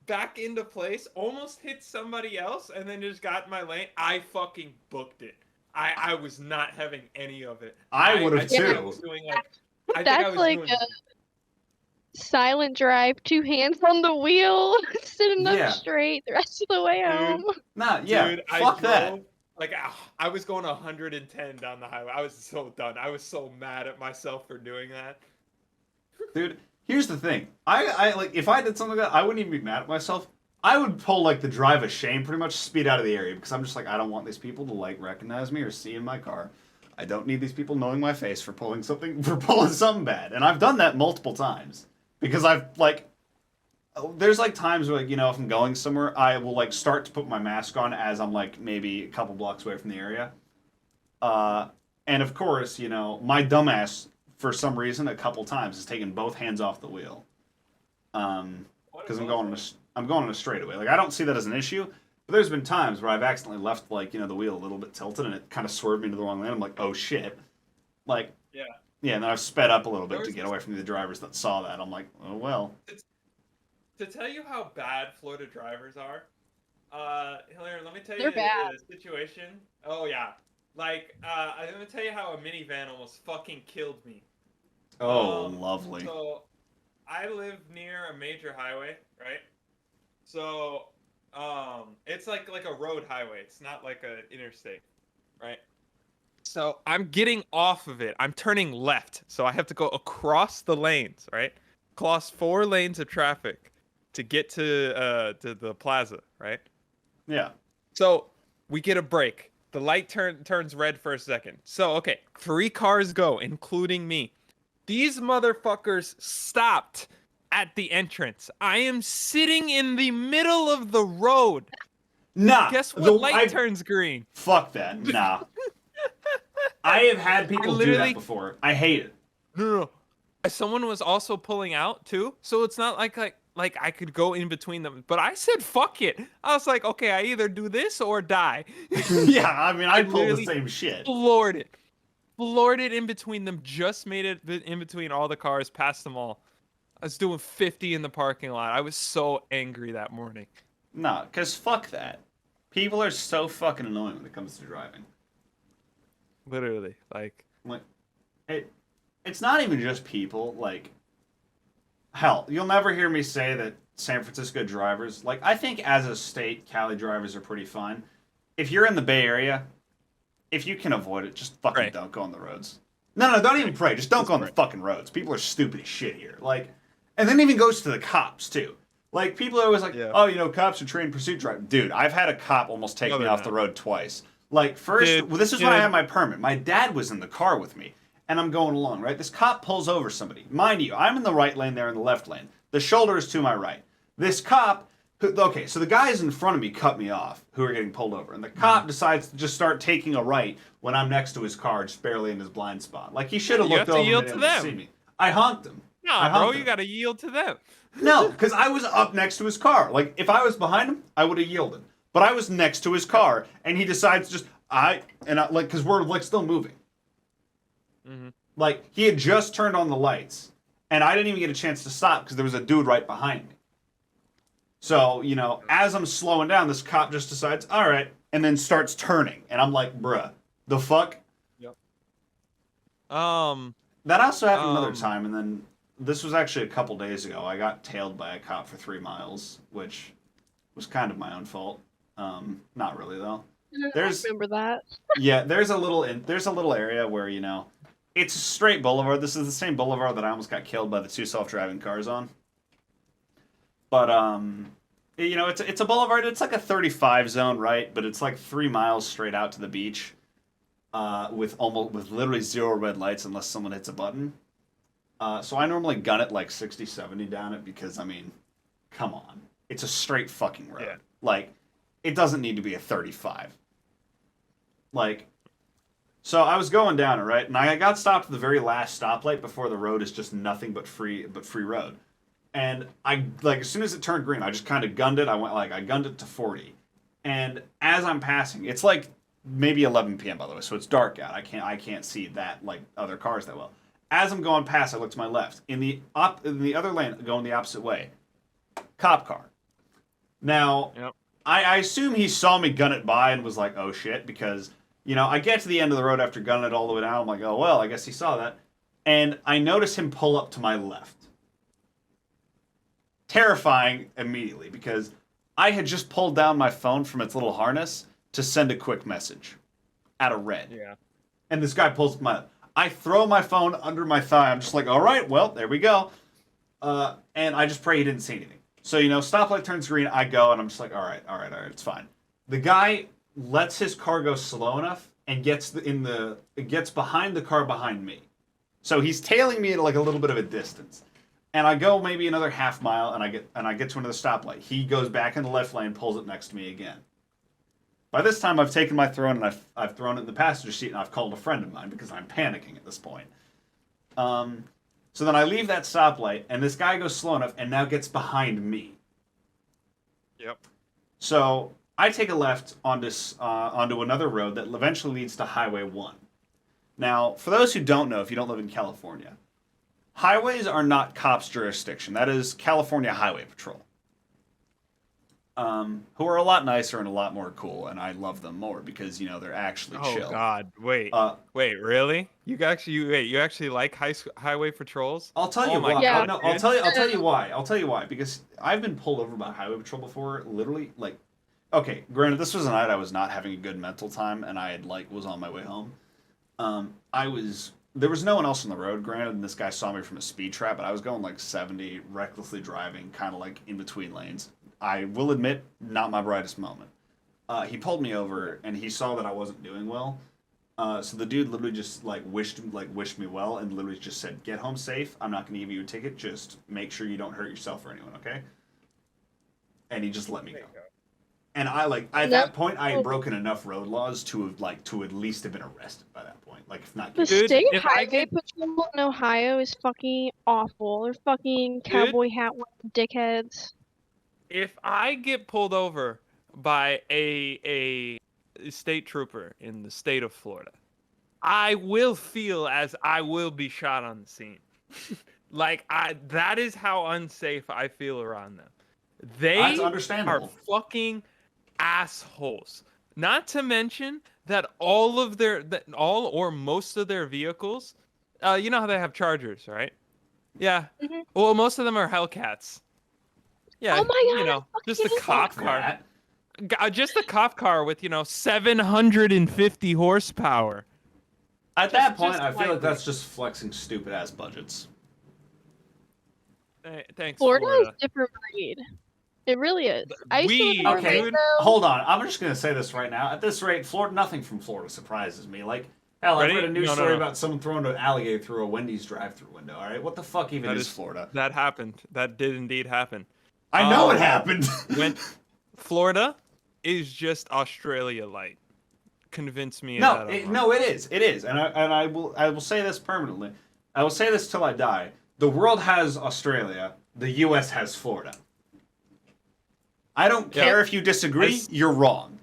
back into place, almost hit somebody else, and then just got in my lane. I fucking booked it. I was not having any of it. I would have think I too. was doing like, I think That's I was like doing, a silent drive, 2 hands on the wheel, sitting Yeah. up straight the rest of the way home. Nah, yeah. dude, Fuck I that. drove, like I was going 110 down the highway. I was so done. I was so mad at myself for doing that. Dude, Here's the thing. I like if I did something like that, I wouldn't even be mad at myself. I would pull like the drive of shame, pretty much speed out of the area because I'm just like I don't want these people to like recognize me or see in my car. I don't need these people knowing my face for pulling something bad, and I've done that multiple times because I've like there's like times where like if I'm going somewhere, I will like start to put my mask on as I'm like maybe a couple blocks away from the area. And of course, my dumbass for some reason a couple times has taken both hands off the wheel. Because I'm going on a straightaway. Like I don't see that as an issue, but there's been times where I've accidentally left like the wheel a little bit tilted and it kind of swerved me to the wrong lane. I'm like, oh shit, like yeah, and then I've sped up a little bit to get away from the drivers that saw that. I'm like, oh well. To tell you how bad Florida drivers are, Hilary, let me tell They're you bad. the situation. Oh yeah, like I'm gonna tell you how a minivan almost fucking killed me. Oh, lovely. So I live near a major highway, right? So it's like a road highway. It's not like an interstate, right? So I'm getting off of it. I'm turning left, so I have to go across the lanes, right? Cross 4 lanes of traffic to get to the plaza, right? Yeah. So we get a break. The light turns red for a second. So okay, 3 cars go, including me. These motherfuckers stopped at the entrance. I am sitting in the middle of the road. Nah. Guess what light turns green? Fuck that. Nah. I have had people do that before. I hate it. No. Someone was also pulling out too, so it's not like I could go in between them. But I said fuck it. I was like, okay, I either do this or die. Yeah, I mean, I pull the same shit. Floored it in between them. Just made it in between all the cars, passed them all. I was doing 50 in the parking lot. I was so angry that morning. Nah, cause fuck that. People are so fucking annoying when it comes to driving. Literally, like it's not even just people. Like, hell, you'll never hear me say that San Francisco drivers. Like, I think as a state, Cali drivers are pretty fine. If you're in the Bay Area, if you can avoid it, just fucking don't go on the roads. No, don't even pray. Just don't go on the fucking roads. People are stupid as shit here. Like, and then it even goes to the cops too. Like, people are always like, oh, cops are trained pursuit driving. Dude, I've had a cop almost take me off the road twice. Like, first, this is when I had my permit. My dad was in the car with me, and I'm going along, right? This cop pulls over somebody. Mind you, I'm in the right lane, they're in the left lane. The shoulder is to my right. This cop, okay, so the guys in front of me cut me off who are getting pulled over, and the cop decides to just start taking a right when I'm next to his car, just barely in his blind spot. Like, he should have looked over and been able to see me. I honked him. No, bro, you gotta yield to them. No, because I was up next to his car. Like, if I was behind him, I would have yielded. But I was next to his car, and he decides just, because we're, like, still moving. Mm-hmm. Like, he had just turned on the lights, and I didn't even get a chance to stop because there was a dude right behind me. So, as I'm slowing down, this cop just decides, all right, and then starts turning. And I'm like, bruh, the fuck? Yep. That also happened another time, and then this was actually a couple days ago. I got tailed by a cop for 3 miles, which was kind of my own fault. Not really, though. I remember that. Yeah, there's a little area where, it's a straight boulevard. This is the same boulevard that I almost got killed by the 2 self-driving cars on. But, it's a boulevard. It's like a 35 zone, right? But it's like 3 miles straight out to the beach, with literally 0 red lights unless someone hits a button. So I normally gun it like 60, 70 down it because, I mean, come on. It's a straight fucking road. Yeah. Like, it doesn't need to be a 35. Like, so I was going down it, right? And I got stopped at the very last stoplight before the road is just nothing but free road. And as soon as it turned green, I just kind of gunned it. I gunned it to 40. And as I'm passing, it's like maybe 11 p.m. by the way, so it's dark out. I can't see that, like, other cars that well. As I'm going past, I look to my left. In the other lane, going the opposite way, cop car. Now, yep. I assume he saw me gun it by and was like, oh shit, because, I get to the end of the road after gunning it all the way down. I'm like, oh well, I guess he saw that. And I notice him pull up to my left. Terrifying immediately, because I had just pulled down my phone from its little harness to send a quick message at a red. Yeah. And this guy pulls I throw my phone under my thigh. I'm just like, all right, well, there we go. And I just pray he didn't see anything. So, stoplight turns green, I go, and I'm just like, all right, it's fine. The guy lets his car go slow enough and gets behind the car behind me. So he's tailing me at like a little bit of a distance. And I go maybe another half mile, and I get to another stoplight. He goes back in the left lane, pulls it next to me again. By this time, I've taken my throne, and I've thrown it in the passenger seat, and I've called a friend of mine because I'm panicking at this point. So then I leave that stoplight, and this guy goes slow enough and now gets behind me. Yep. So I take a left onto another road that eventually leads to Highway 1. Now, for those who don't know, if you don't live in California, highways are not cops' jurisdiction. That is California Highway Patrol, who are a lot nicer and a lot more cool, and I love them more because, they're actually chill. Oh, God. Wait, really? You actually like highway patrols? I'll tell you why. God, No, I'll tell you why. I'll tell you why. Because I've been pulled over by highway patrol before. Literally, okay. Granted, this was a night I was not having a good mental time, and I was on my way home. There was no one else on the road. Granted, and this guy saw me from a speed trap, but I was going 70, recklessly driving, kind of in between lanes. I will admit, not my brightest moment. He pulled me over, and he saw that I wasn't doing well. So the dude literally just wished me well, and literally just said, "Get home safe. I'm not going to give you a ticket. Just make sure you don't hurt yourself or anyone, okay?" And he just let me go. And at that point, I had broken enough road laws to at least have been arrested by that point. If not, The state highway patrol in Ohio is fucking awful. They're fucking cowboy hat wearing dickheads. If I get pulled over by a state trooper in the state of Florida, I will feel as I will be shot on the scene. That is how unsafe I feel around them. That's They understandable. are fucking assholes. Not to mention that all or most of their vehicles, you know how they have Chargers, right? Yeah. Mhm. Well, most of them are Hellcats. Yeah. Oh my God, just a fucking cop Fuck car. that. Just a cop car with 750 horsepower. At that point, just I feel like slightly. that's just flexing stupid ass budgets. Thanks, Florida is Florida. a different breed. It really is. I used to live in Okay, Orlando. hold on. I'm just gonna say this right now. At this rate, nothing from Florida surprises me. Hell, Ready? I've read a news No, no, story no. about someone throwing an alligator through a Wendy's drive-through window. All right, what the fuck even is Florida? That happened. That did indeed happen. I know it happened. Florida is just Australia light. Convince me. No, it is. It is, and I will say this permanently. I will say this till I die. The world has Australia. The U.S. has Florida. I don't care if you disagree. You're wrong.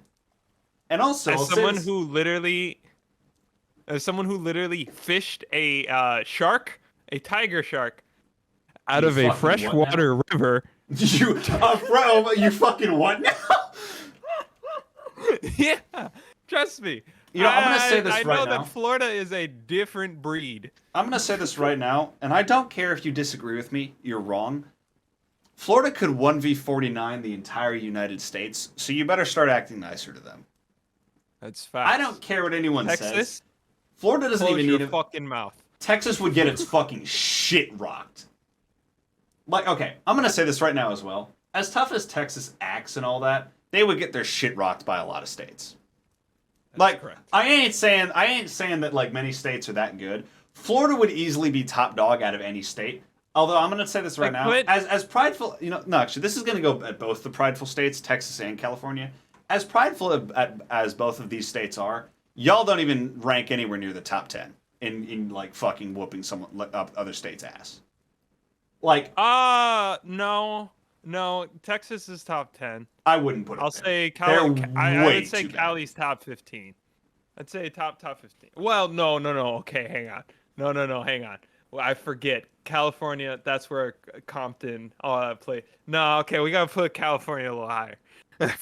And also, as someone who literally fished a shark, a tiger shark, out of a freshwater river. You fucking what now? Yeah, trust me. I'm gonna say this I right know now. that Florida is a different breed. I'm gonna say this right now, and I don't care if you disagree with me. You're wrong. Florida could 1v49 the entire United States, so you better start acting nicer to them. That's facts. I don't care what anyone Texas, says. Florida doesn't close even your need a fucking mouth. Texas would get its fucking shit rocked. Okay, I'm gonna say this right now as well. As tough as Texas acts and all that, they would get their shit rocked by a lot of states. That's correct. I ain't saying that many states are that good. Florida would easily be top dog out of any state. Although I'm gonna say this right now, as prideful, actually, this is gonna go at both the prideful states, Texas and California. As prideful as both of these states are, y'all don't even rank anywhere near the top 10 in fucking whooping someone other states' ass. No, Texas is top 10. I wouldn't put it. I'll there. say Cali. I would say too bad. Cali's top 15. I'd say top 15. Well, no. Okay, hang on. No, hang on. Well, I forget. California, that's where Compton, all that play. No, okay, we gotta put California a little higher.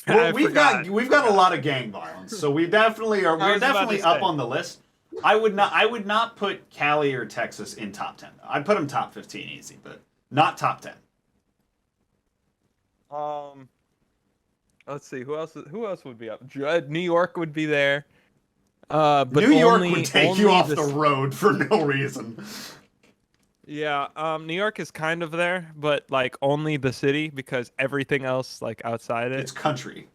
Well, we've got a lot of gang violence, so we definitely are. We're definitely up on the list. I would not put Cali or Texas in top 10. I'd put them top 15 easy, but not top 10. Let's see who else would be up. New York would be there. But New York would take you off the road for no reason. Yeah, New York is kind of there, but like only the city because everything else like outside It's it country.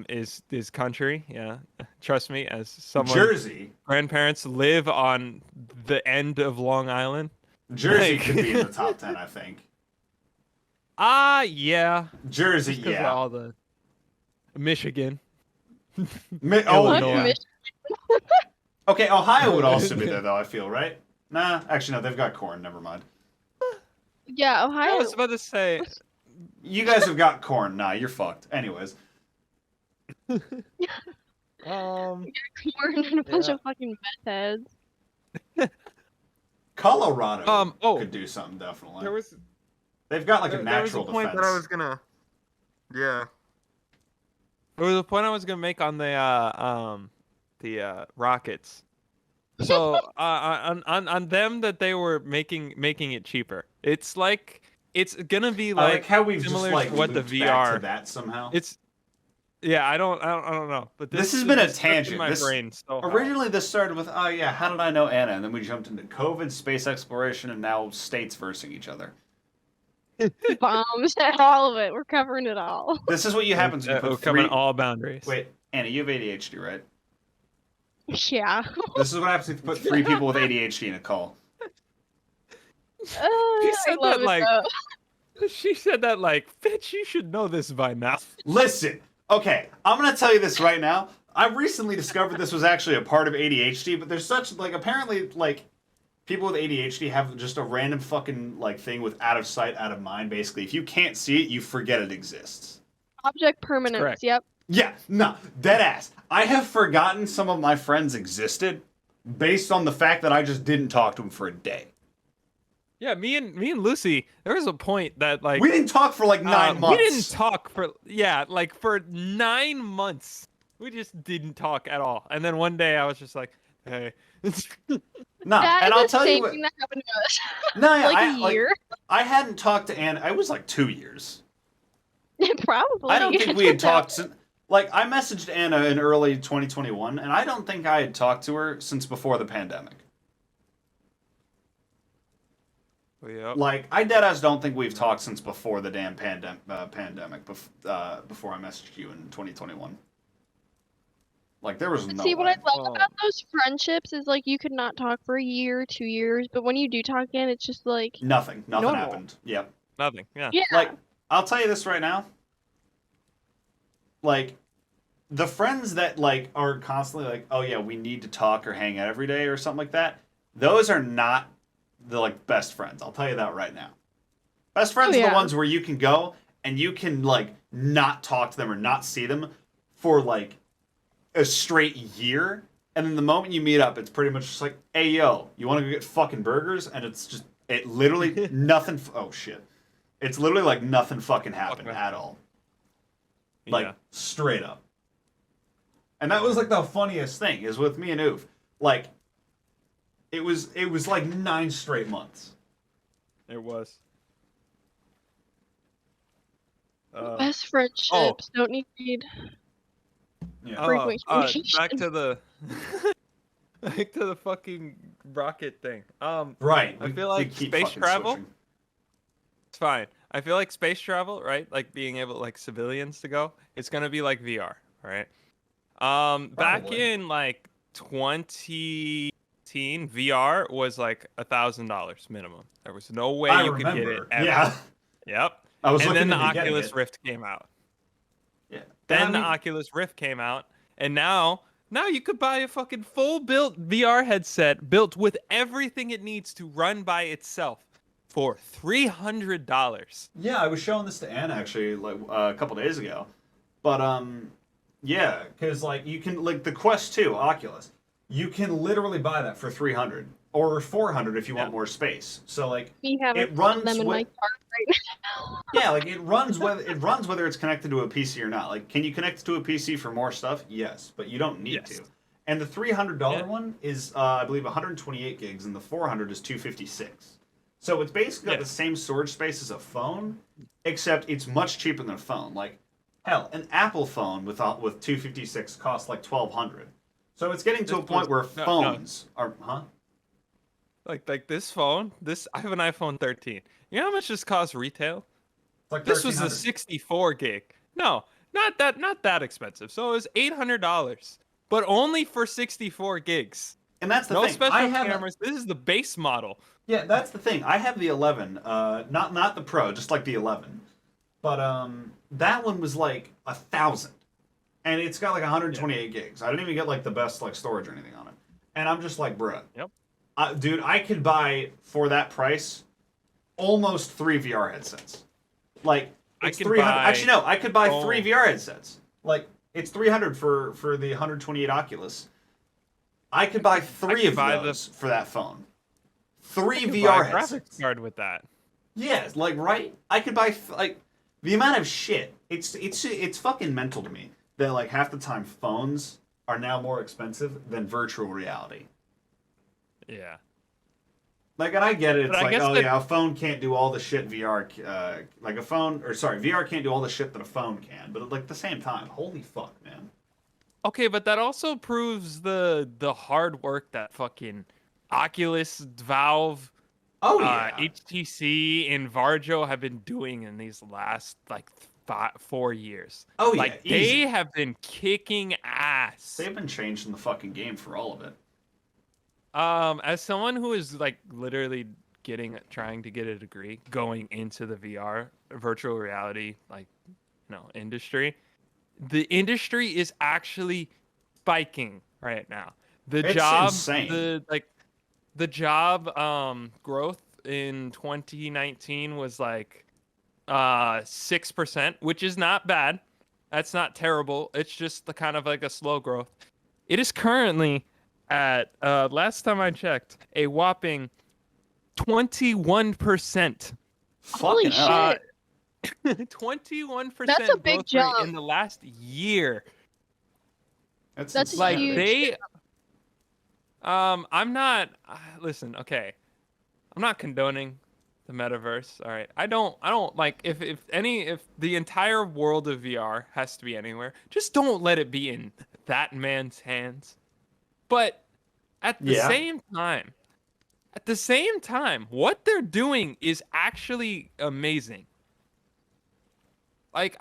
is country. Yeah. Trust me, as someone Jersey. grandparents live on the end of Long Island. Jersey Like could be in the top 10, I think. yeah, Jersey, just because of yeah. all the Michigan, Oh, Fuck Illinois. yeah. Okay, Ohio would also be Yeah. there, though, I feel, right? Nah, actually, no, they've got corn. Never mind. Yeah, I was Ohio. about to say, You guys have got corn. Nah, you're fucked. Anyways. um, Corn and a bunch yeah. of fucking meth heads. Colorado Oh, could do something, definitely. there was They've got, like, a there was a natural point defense. that I was gonna, yeah. There was a point I was gonna make on the Rockets. So on them that they were making it cheaper. It's like it's gonna be I like like how we've just, similar like, to what the looped back to VR. that somehow. It's yeah, I don't know, but This this has been a this stuck in tangent. my This brain so hard. originally this started with, oh yeah, how did I know Anna? And then we jumped into COVID, space exploration, and now states versing each other. Bombs, all of it. We're covering it all. This is what you happens when you We're put coming three. all boundaries. Wait, Anna, you have ADHD, right? Yeah. This is what happens if you put 3 people with ADHD in a call. I said love that it like- though. She said that like, bitch, you should know this by now. Listen, okay, I'm gonna tell you this right now. I recently discovered this was actually a part of ADHD, but there's such, like, apparently, like, people with ADHD have just a random fucking, like, thing with out of sight, out of mind, basically. If you can't see it, you forget it exists. Object permanence. correct. Yep. Yeah, no, dead ass. I have forgotten some of my friends existed based on the fact that I just didn't talk to them for a day. Yeah, me and Lucy, there was a point that like We didn't talk for like 9 months. We didn't talk for like for 9 months. We just didn't talk at all. And then one day I was just like, hey. No, That and is I'll the tell you same what. thing that happened to us. No, yeah, like a year. I hadn't talked to Anne. It was like 2 years. Probably. I don't think we had Turns out. talked since. Like, I messaged Anna in early 2021, and I don't think I had talked to her since before the pandemic. Yep. Like, I deadass don't think we've talked since before the damn pandemic. Before I messaged you in 2021. Like, there was no See, what way. I love about those friendships is like you could not talk for a year, 2 years, but when you do talk again, it's just like Nothing normal. happened. Yep. Nothing. Yeah. Yeah. Like, I'll tell you this right now. Like, the friends that, like, are constantly like, oh yeah, we need to talk or hang out every day or something like that, those are not the, like, best friends. I'll tell you that right now. Best friends are the yeah. ones where you can go and you can, like, not talk to them or not see them for, like, a straight year. And then the moment you meet up, it's pretty much just like, hey, yo, you want to go get fucking burgers? And it's just, it literally, nothing, oh shit. It's literally like nothing fucking happened at all. Like, Yeah. straight up. And that was, like, the funniest thing, is with me and Oof. Like, it was like 9 straight months. It was. Best friendships don't need Yeah. frequent communication. back to the back to the fucking rocket thing. Right. I we- feel we like keep space fucking travel. switching. It's fine. I feel like space travel, right? Like being able, like civilians to go. It's gonna be like VR, right? Back Probably. in like 2018, VR was like $1,000 minimum. There was no way I you could get it. remember. Ever. Yeah. Yep. I was And looking then the into getting Oculus it. Rift came out. Yeah. Then I the mean, Oculus Rift came out, and now you could buy a fucking full built VR headset built with everything it needs to run by itself for $300. yeah, I was showing this to Anna actually like a couple days ago, but yeah, because like you can like the Quest 2 Oculus, you can literally buy that for 300 or 400 if you want Yeah. more space. So like We have it runs them in my with car right now. yeah, like it runs whether it's connected to a PC or not. Like, can you connect it to a PC for more stuff? Yes, but you don't need Yes. to. And the $300 Yeah. one is I believe 128 gigs, and the 400 is 256. So it's basically got Yeah. the same storage space as a phone, except it's much cheaper than a phone. Like, hell, an Apple phone with 256 costs like $1,200. So it's getting to a This point was- where no. phones are, huh? Like this phone. I have an iPhone 13. You know how much this costs retail? It's like This was a 1300. 64 gig. No, not that expensive. So it was $800, but only for 64 gigs. And that's the No thing. I special have cameras. This is the base model. Yeah, that's the thing. I have the 11, not the Pro, just like the 11. But that one was like 1,000, and it's got like 128 gigs. I didn't even get like the best like storage or anything on it. And I'm just like, bruh, Yep. dude, I could buy for that price almost 3 VR headsets. Like I it's could 300. buy- Actually, no, I could buy Oh. 3 VR headsets. Like it's 300 for the 128 Oculus. I could buy 3 could of buy those for that phone. 3 Buy VR a headsets. graphics card with that. Yeah, like right. I could buy like the amount of shit. It's fucking mental to me that like half the time phones are now more expensive than virtual reality. Yeah. Like, and I get it. It's But I like, guess oh that- yeah, a phone can't do all the shit VR. Like a phone, or sorry, VR can't do all the shit that a phone can. But like at the same time, holy fuck, man. Okay, but that also proves the hard work that fucking Oculus, Valve, Oh yeah. HTC, and Varjo have been doing in these last like 4 years. Oh yeah. Like Easy. they have been kicking ass. They've been changing the fucking game for all of it. As someone who is like literally trying to get a degree going into the VR virtual reality industry, the industry is actually spiking right now. It's insane. The job growth in 2019 was like 6%, which is not bad. That's not terrible. It's just the kind of like a slow growth. It is currently at last time I checked, a whopping 21%. Holy Fucking hell. shit. 21% That's a big growth jump. rate in the last year. That's Like huge. they I'm not listen, okay. I'm not condoning the metaverse, all right. I don't like if the entire world of VR has to be anywhere, just don't let it be in that man's hands. But at the Yeah. same time, what they're doing is actually amazing. Like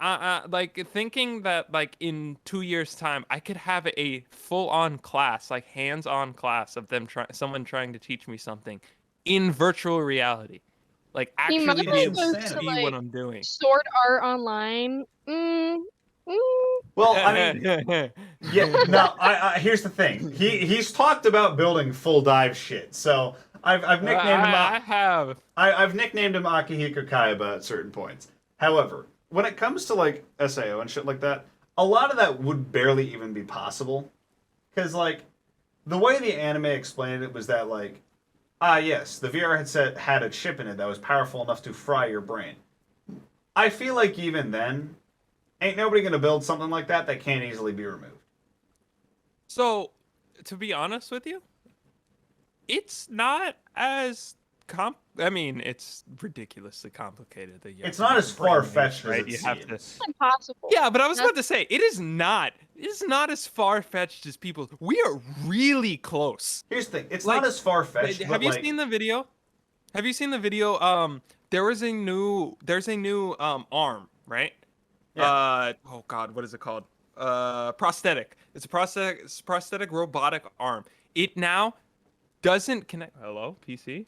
thinking that like in 2 years' time, I could have a full-on class, like hands-on class of someone trying to teach me something in virtual reality, like He might actually It's be able to insanity. see like what I'm doing. Sword Art Online. Well, I mean, yeah. Now, I here's the thing. He's talked about building full dive shit. So I've nicknamed him. I have. I've nicknamed him Akihiko Kaiba at certain points. However, when it comes to like SAO and shit like that, a lot of that would barely even be possible, because like the way the anime explained it was that like, yes, the VR headset had a chip in it that was powerful enough to fry your brain. I feel like even then, ain't nobody gonna build something like that that can't easily be removed. So, to be honest with you, it's not as I mean, it's ridiculously complicated. That you have It's to not do as brain waves, far-fetched right? as You it have to. seems. It's impossible. Yeah, but I was That's- about to say it is not. It is not as far fetched as people. We are really close. Here's the thing. It's Like, not as far-fetched, Have but you like, seen the video? Have you seen the video? There's a new arm, right? Yeah. Oh God, what is it called? Prosthetic. It's a prosthetic robotic arm. It now doesn't connect. Hello, PC.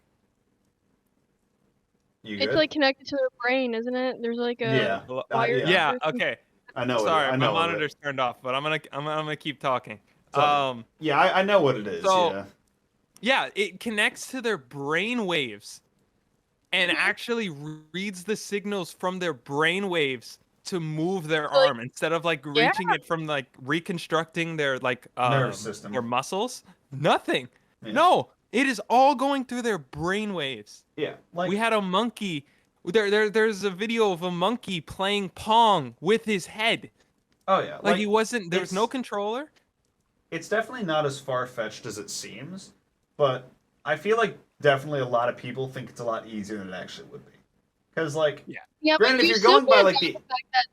you It's good? like connected to their brain, isn't it? There's like a Yeah. Hello? wire. Yeah. Okay. I know. Sorry, I my know what it is. monitor's turned off, but I'm gonna keep talking. So, yeah, I know what it is. so- Yeah. Yeah, it connects to their brain waves and actually reads the signals from their brain waves to move their Like- arm instead of like reaching it from like reconstructing their like Nervous system. their muscles. Nothing. Yeah. No, it is all going through their brain waves. Yeah. Like We had a monkey. There's a video of a monkey playing Pong with his head. oh yeah. Like he wasn't. There was no it's- controller. It's definitely not as far-fetched as it seems, but I feel like definitely a lot of people think it's a lot easier than it actually would be. Because like, Yeah, Granted, but if you you're still going by, can't like, doubt the- fact that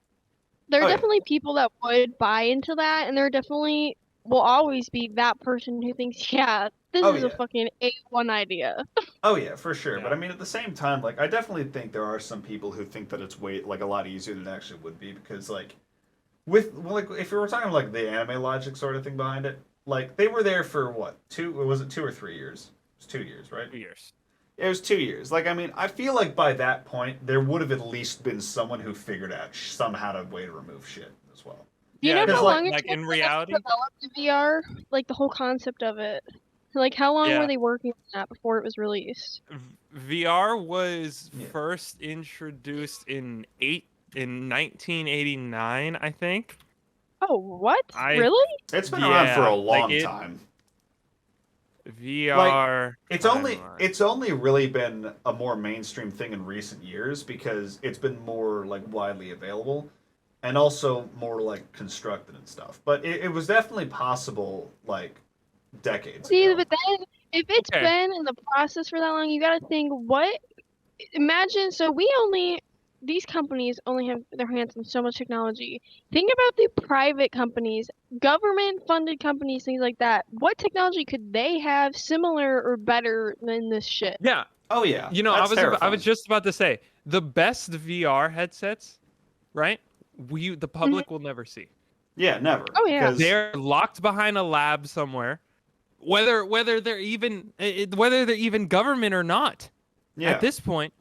there are Oh, yeah. definitely people that would buy into that, and there are definitely will always be that person who thinks, yeah, this Oh, is a yeah. fucking A1 idea. Oh yeah, for sure. Yeah. But I mean, at the same time, like I definitely think there are some people who think that it's way like a lot easier than it actually would be because like like if we were talking like the anime logic sort of thing behind it, like they were there for what 2? Was it 2 or 3 years? It was 2 years, right? 2 years. It was 2 years. Like I mean, I feel like by that point there would have at least been someone who figured out somehow a way to remove shit as well. Do you Yeah, know Because how like long it like took in for them reality, to develop the VR? Like the whole concept of it. Like how long were yeah. they working on that before it was released? VR was Yeah. first introduced in 1989, I think. Oh, what? I Really? it's been around for a like long time. VR timeline. It's only really been a more mainstream thing in recent years because it's been more like widely available and also more like constructed and stuff. But it was definitely possible like decades See, ago. but then if it's Okay. been in the process for that long, you gotta think what. Imagine, so these companies only have their hands on so much technology. Think about the private companies, government-funded companies, things like that. What technology could they have similar or better than this shit? Yeah, Oh yeah, you know, that's I terrifying. was just about to say the best VR headsets, right? The public will never see. Yeah, never. Oh, yeah. Because They're locked behind a lab somewhere, whether they're even government or not. yeah, At this point,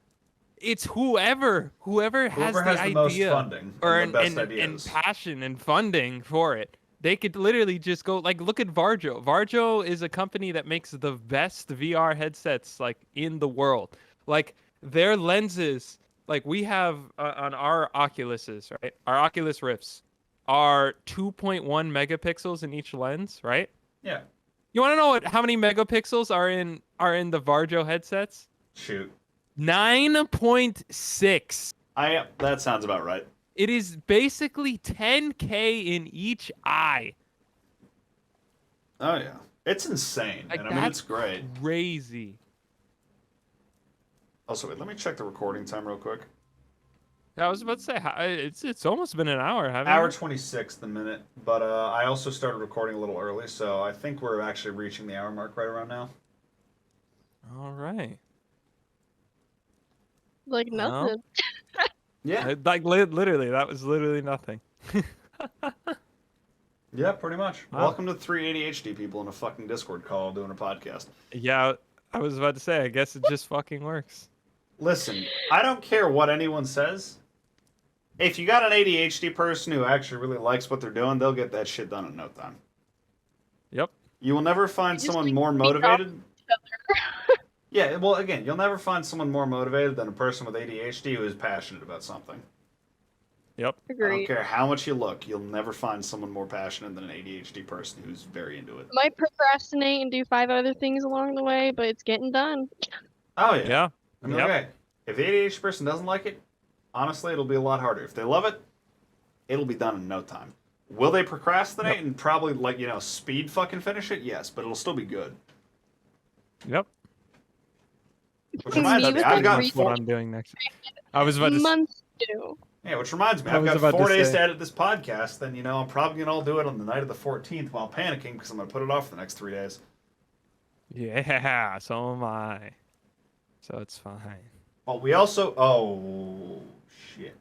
it's whoever has whoever the has the most idea funding or and the best and ideas. passion and funding for it. They could literally just go like look at Varjo. Varjo is a company that makes the best VR headsets like in the world. Like their lenses, like we have on our Oculuses, right? Our Oculus Rifts are 2.1 megapixels in each lens, right? Yeah. You want to know how many megapixels are in the Varjo headsets? Shoot. 9.6. That sounds about right. It is basically 10K in each eye. Oh yeah. It's insane. Like, and I mean that's it's great. Crazy. Also, wait, let me check the recording time real quick. I was about to say it's almost been an hour, haven't Hour you? 26 the minute, but I also started recording a little early, so I think we're actually reaching the hour mark right around now. All right. Like Well, nothing. Yeah. Like literally, that was literally nothing. Yeah, pretty much. Wow. Welcome to 3 ADHD people in a fucking Discord call doing a podcast. Yeah, I was about to say, I guess it just fucking works. Listen, I don't care what anyone says. If you got an ADHD person who actually really likes what they're doing, they'll get that shit done in no time. Yep. You will never find Just, someone like, more feed off motivated. each other. Yeah, well, again, you'll never find someone more motivated than a person with ADHD who is passionate about something. Yep. I don't Agreed. care how much you look, you'll never find someone more passionate than an ADHD person who's very into it. Might procrastinate and do 5 other things along the way, but it's getting done. Oh, yeah. Yeah. I mean, Yep. okay, if the ADHD person doesn't like it, honestly, it'll be a lot harder. If they love it, it'll be done in no time. Will they procrastinate and probably, like, speed fucking finish it? Yes, but it'll still be good. Yep. Which Me reminds me, with I've the got That's what I'm doing next. I was about to. months to. Yeah, which reminds me, I I've was got about to 4 days say. to edit this podcast. Then I'm probably gonna all do it on the night of the 14th while panicking because I'm gonna put it off for the next 3 days. Yeah, so am I. So it's fine. But we also, oh shit,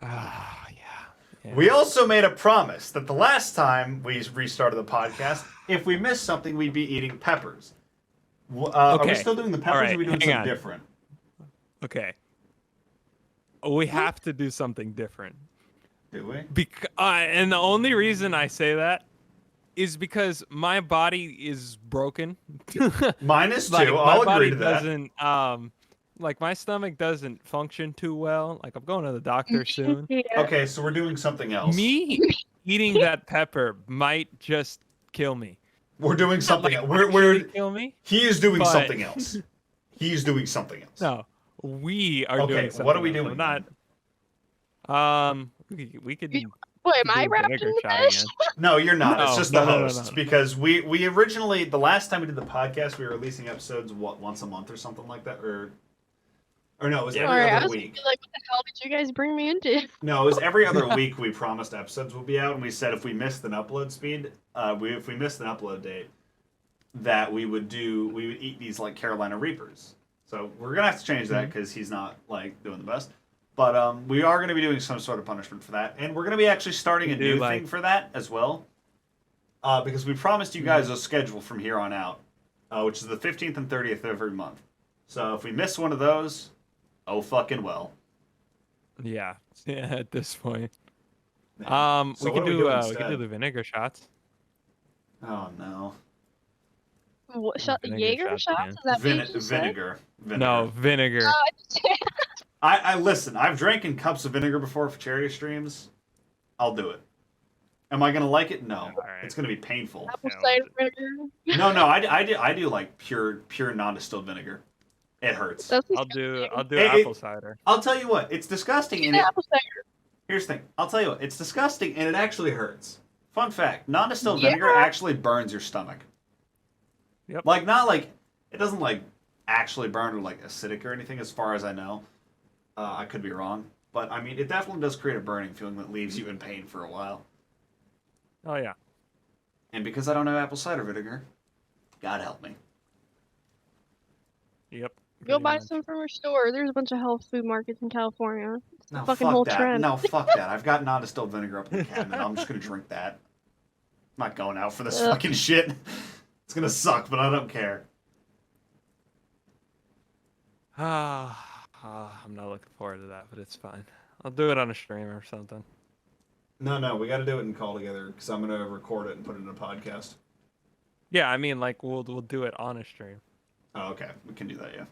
Ah, yeah. we also made a promise that the last time we restarted the podcast, if we missed something, we'd be eating peppers. Are we Okay. still doing the peppers? All Or right, are we doing hang something on. different? Okay. We have to do something different. Do we? And the only reason I say that is because my body is broken. Mine is too. Like, my I'll body agree to that. doesn't like my stomach doesn't function too well. Like I'm going to the doctor soon. Yeah. Okay, so we're doing something else. Me eating that pepper might just kill me. We're doing something else. Actually We're kill me? he is doing but- something else. He's doing something else. No, we are Okay, doing something. what are we else. doing I'm not. We could. Wait, am I do wrapped vinegar into shot this? again. No, you're not. It's No, just no, the no, no, hosts no. because we originally the last time we did the podcast we were releasing episodes once a month or something like that, or Or no, it was Yeah. every Sorry, I other was week. like, what the hell did you guys bring me into? No, it was every other week we promised episodes would be out, and we said if we missed an upload speed, if we missed an upload date, that we would eat these like Carolina Reapers. So we're gonna have to change that because he's not like doing the best. But we are gonna be doing some sort of punishment for that, and we're gonna be actually starting a new thing for that as well. Because we promised you guys a schedule from here on out, which is the 15th and 30th of every month. So if we miss one of those, oh fucking well. Yeah. Yeah. At this point. Yeah. So we what can do we do do we instead? can do the vinegar shots. Oh no. What, Vinegar Jaeger shots shots? again. Is that what you just said? Vinegar. No, vinegar. I listen. I've drank in cups of vinegar before for charity streams. I'll do it. Am I gonna like it? No. Alright. It's gonna be painful. Apple Yeah, cider we'll vinegar. No. I do like pure non-distilled vinegar. It hurts. That's I'll do Hey, apple cider. I'll tell you what. It's disgusting. And apple cider. here's the thing. I'll tell you what. It's disgusting and it actually hurts. Fun fact: non-distilled Yeah. vinegar actually burns your stomach. Yep. Like not like it doesn't like actually burn or like acidic or anything, as far as I know. I could be wrong, but I mean it definitely does create a burning feeling that leaves you in pain for a while. Oh yeah. And because I don't have apple cider vinegar, God help me. Yep. Go pretty buy much. some from your store. There's a bunch of health food markets in California. It's the No, fucking fuck whole that. trend. No, fuck that. I've got non-distilled vinegar up in the cabinet. I'm just gonna drink that. I'm not going out for this Ugh. fucking shit. It's gonna suck, but I don't care. I'm not looking forward to that, but it's fine. I'll do it on a stream or something. No, we got to do it and call together because I'm gonna record it and put it in a podcast. Yeah, I mean, like we'll do it on a stream. Oh, okay. We can do that, yeah.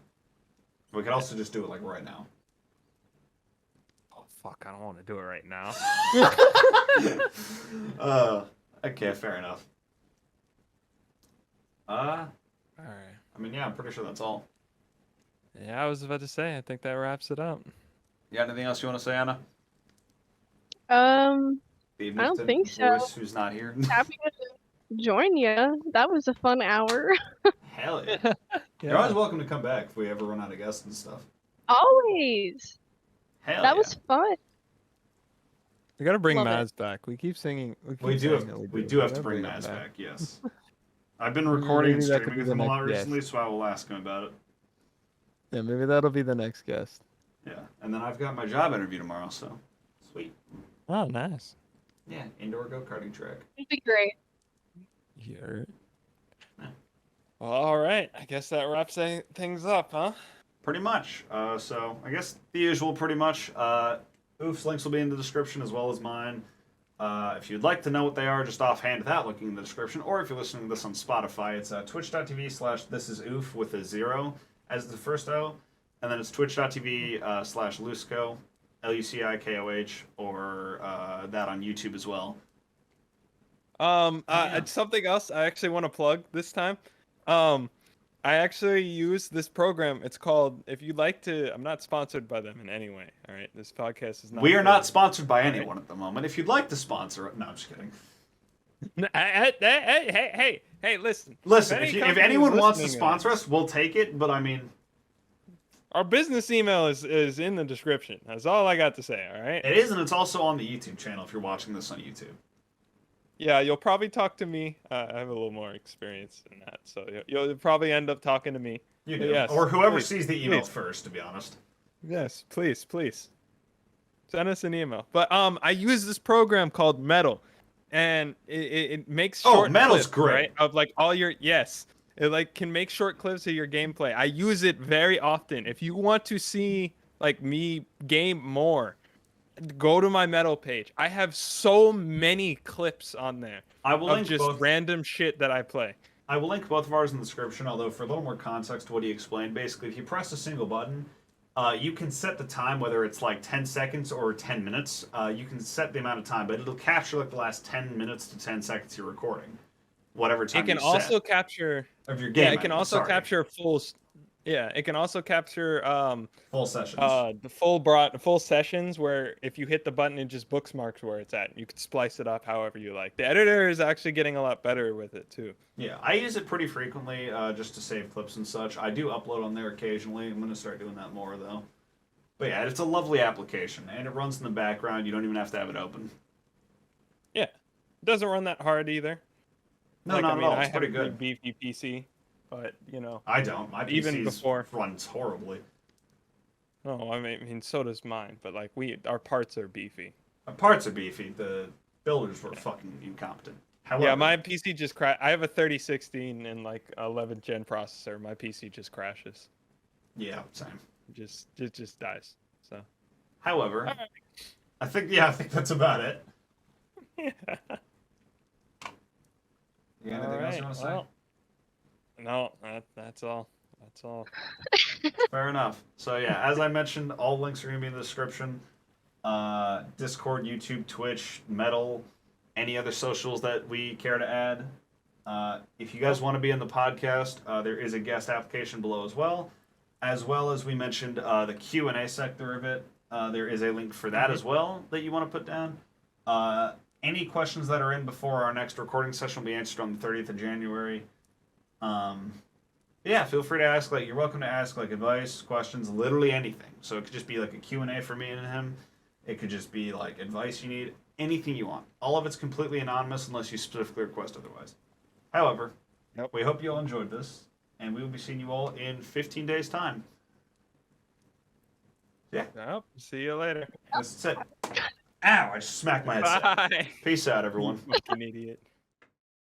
We could also just do it like right now. Oh fuck, I don't want to do it right now. Okay, fair enough. All right. I mean, yeah, I'm pretty sure that's all. Yeah, I was about to say. I think that wraps it up. You got anything else you want to say, Anna? I The don't omnipotent think so. voice who's not here. Happy to join you. That was a fun hour. Hell yeah. You're always welcome to come back if we ever run out of guests and stuff. Always. Hell That yeah. was fun. We gotta bring Love it. Maz back. We keep singing. We do have to bring Maz back, yes. I've been recording and Maybe that could streaming be with the him a lot next guest. recently, so I will ask him about it. Yeah, maybe that'll be the next guest. Yeah. And then I've got my job interview tomorrow, so sweet. Oh, nice. Yeah, indoor go-karting track. It'd be great. Here. Yeah. Well, all right. I guess that wraps things up, huh? Pretty much. So I guess the usual pretty much. Oof's links will be in the description as well as mine. If you'd like to know what they are just offhand without looking in the description, or if you're listening to this on Spotify, it's twitch.tv/thisisoof with a 0 as the first O, and then it's twitch.tv/LuciKOH, LuciKOH, or that on YouTube as well. Something else I actually want to plug this time. I actually use this program. It's called, if you'd like to, I'm not sponsored by them in any way. All right. This podcast is not. We are for- not sponsored by anyone at the moment. If you'd like to sponsor it, no, I'm just kidding. Hey, listen. Listen, if anyone wants to listening sponsor us, we'll take it. But I mean, Our business email is in the description. That's all I got to say, all right? it is, and it's also on the YouTube channel if you're watching this on YouTube. Yeah, you'll probably talk to me. I have a little more experience in that, so you'll probably end up talking to me. You But do. yes, Or whoever please, sees the email please. first, to be honest. Yes, please. Send us an email. But I use this program called Metal, and it makes Oh, short Metal's clips, great. right, of like all your It like can make short clips of your gameplay. I use it very often. If you want to see like me game more, go to my Metal page. I have so many clips on there I will of link just both. random shit that I play. I will link both of ours in the description. Although for a little more context to what he explained, basically, if you press a single button, you can set the time, whether it's like 10 seconds or 10 minutes. You can set the amount of time, but it'll capture like the last 10 minutes to 10 seconds you're recording, whatever time It can you also set capture. of your game. Yeah, it can also sorry. capture full. Yeah, it can also capture full sessions. the full sessions where if you hit the button, it just bookmarks where it's at. You can splice it up however you like. The editor is actually getting a lot better with it too. Yeah, I use it pretty frequently just to save clips and such. I do upload on there occasionally. I'm going to start doing that more, though. But yeah, it's a lovely application, and it runs in the background. You don't even have to have it open. Yeah, it doesn't run that hard either. No, Like, not I mean, at all. I It's have a pretty pretty good. beefy PC, but I don't. My even PC before. runs horribly. Oh, I mean, so does mine. But like, our parts are beefy. My parts are beefy. The builders were fucking incompetent. However, Yeah, my PC just crashed. I have a 3016 and like 11th gen processor. My PC just crashes. Yeah, same. It just dies. So. However, All right. I think that's about it. Yeah. You got anything else you want to say? Well, no, that's all. That's all. Fair enough. So yeah, as I mentioned, all links are gonna be in the description. Discord, YouTube, Twitch, Metal, any other socials that we care to add. If you guys want to be in the podcast, there is a guest application below as well as we mentioned the Q&A sector of it. There is a link for that as well that you want to put down. Any questions that are in before our next recording session will be answered on the 30th of January. Yeah, feel free to ask. You're welcome to ask advice, questions, literally anything. So it could just be a Q&A for me and him. It could just be advice you need, anything you want. All of it's completely anonymous unless you specifically request otherwise. However, we hope you all enjoyed this, and we will be seeing you all in 15 days' time. Yeah. Yep. See you later. That's it. Ow! I just smacked my head. Bye. Peace out, everyone. You fucking idiot.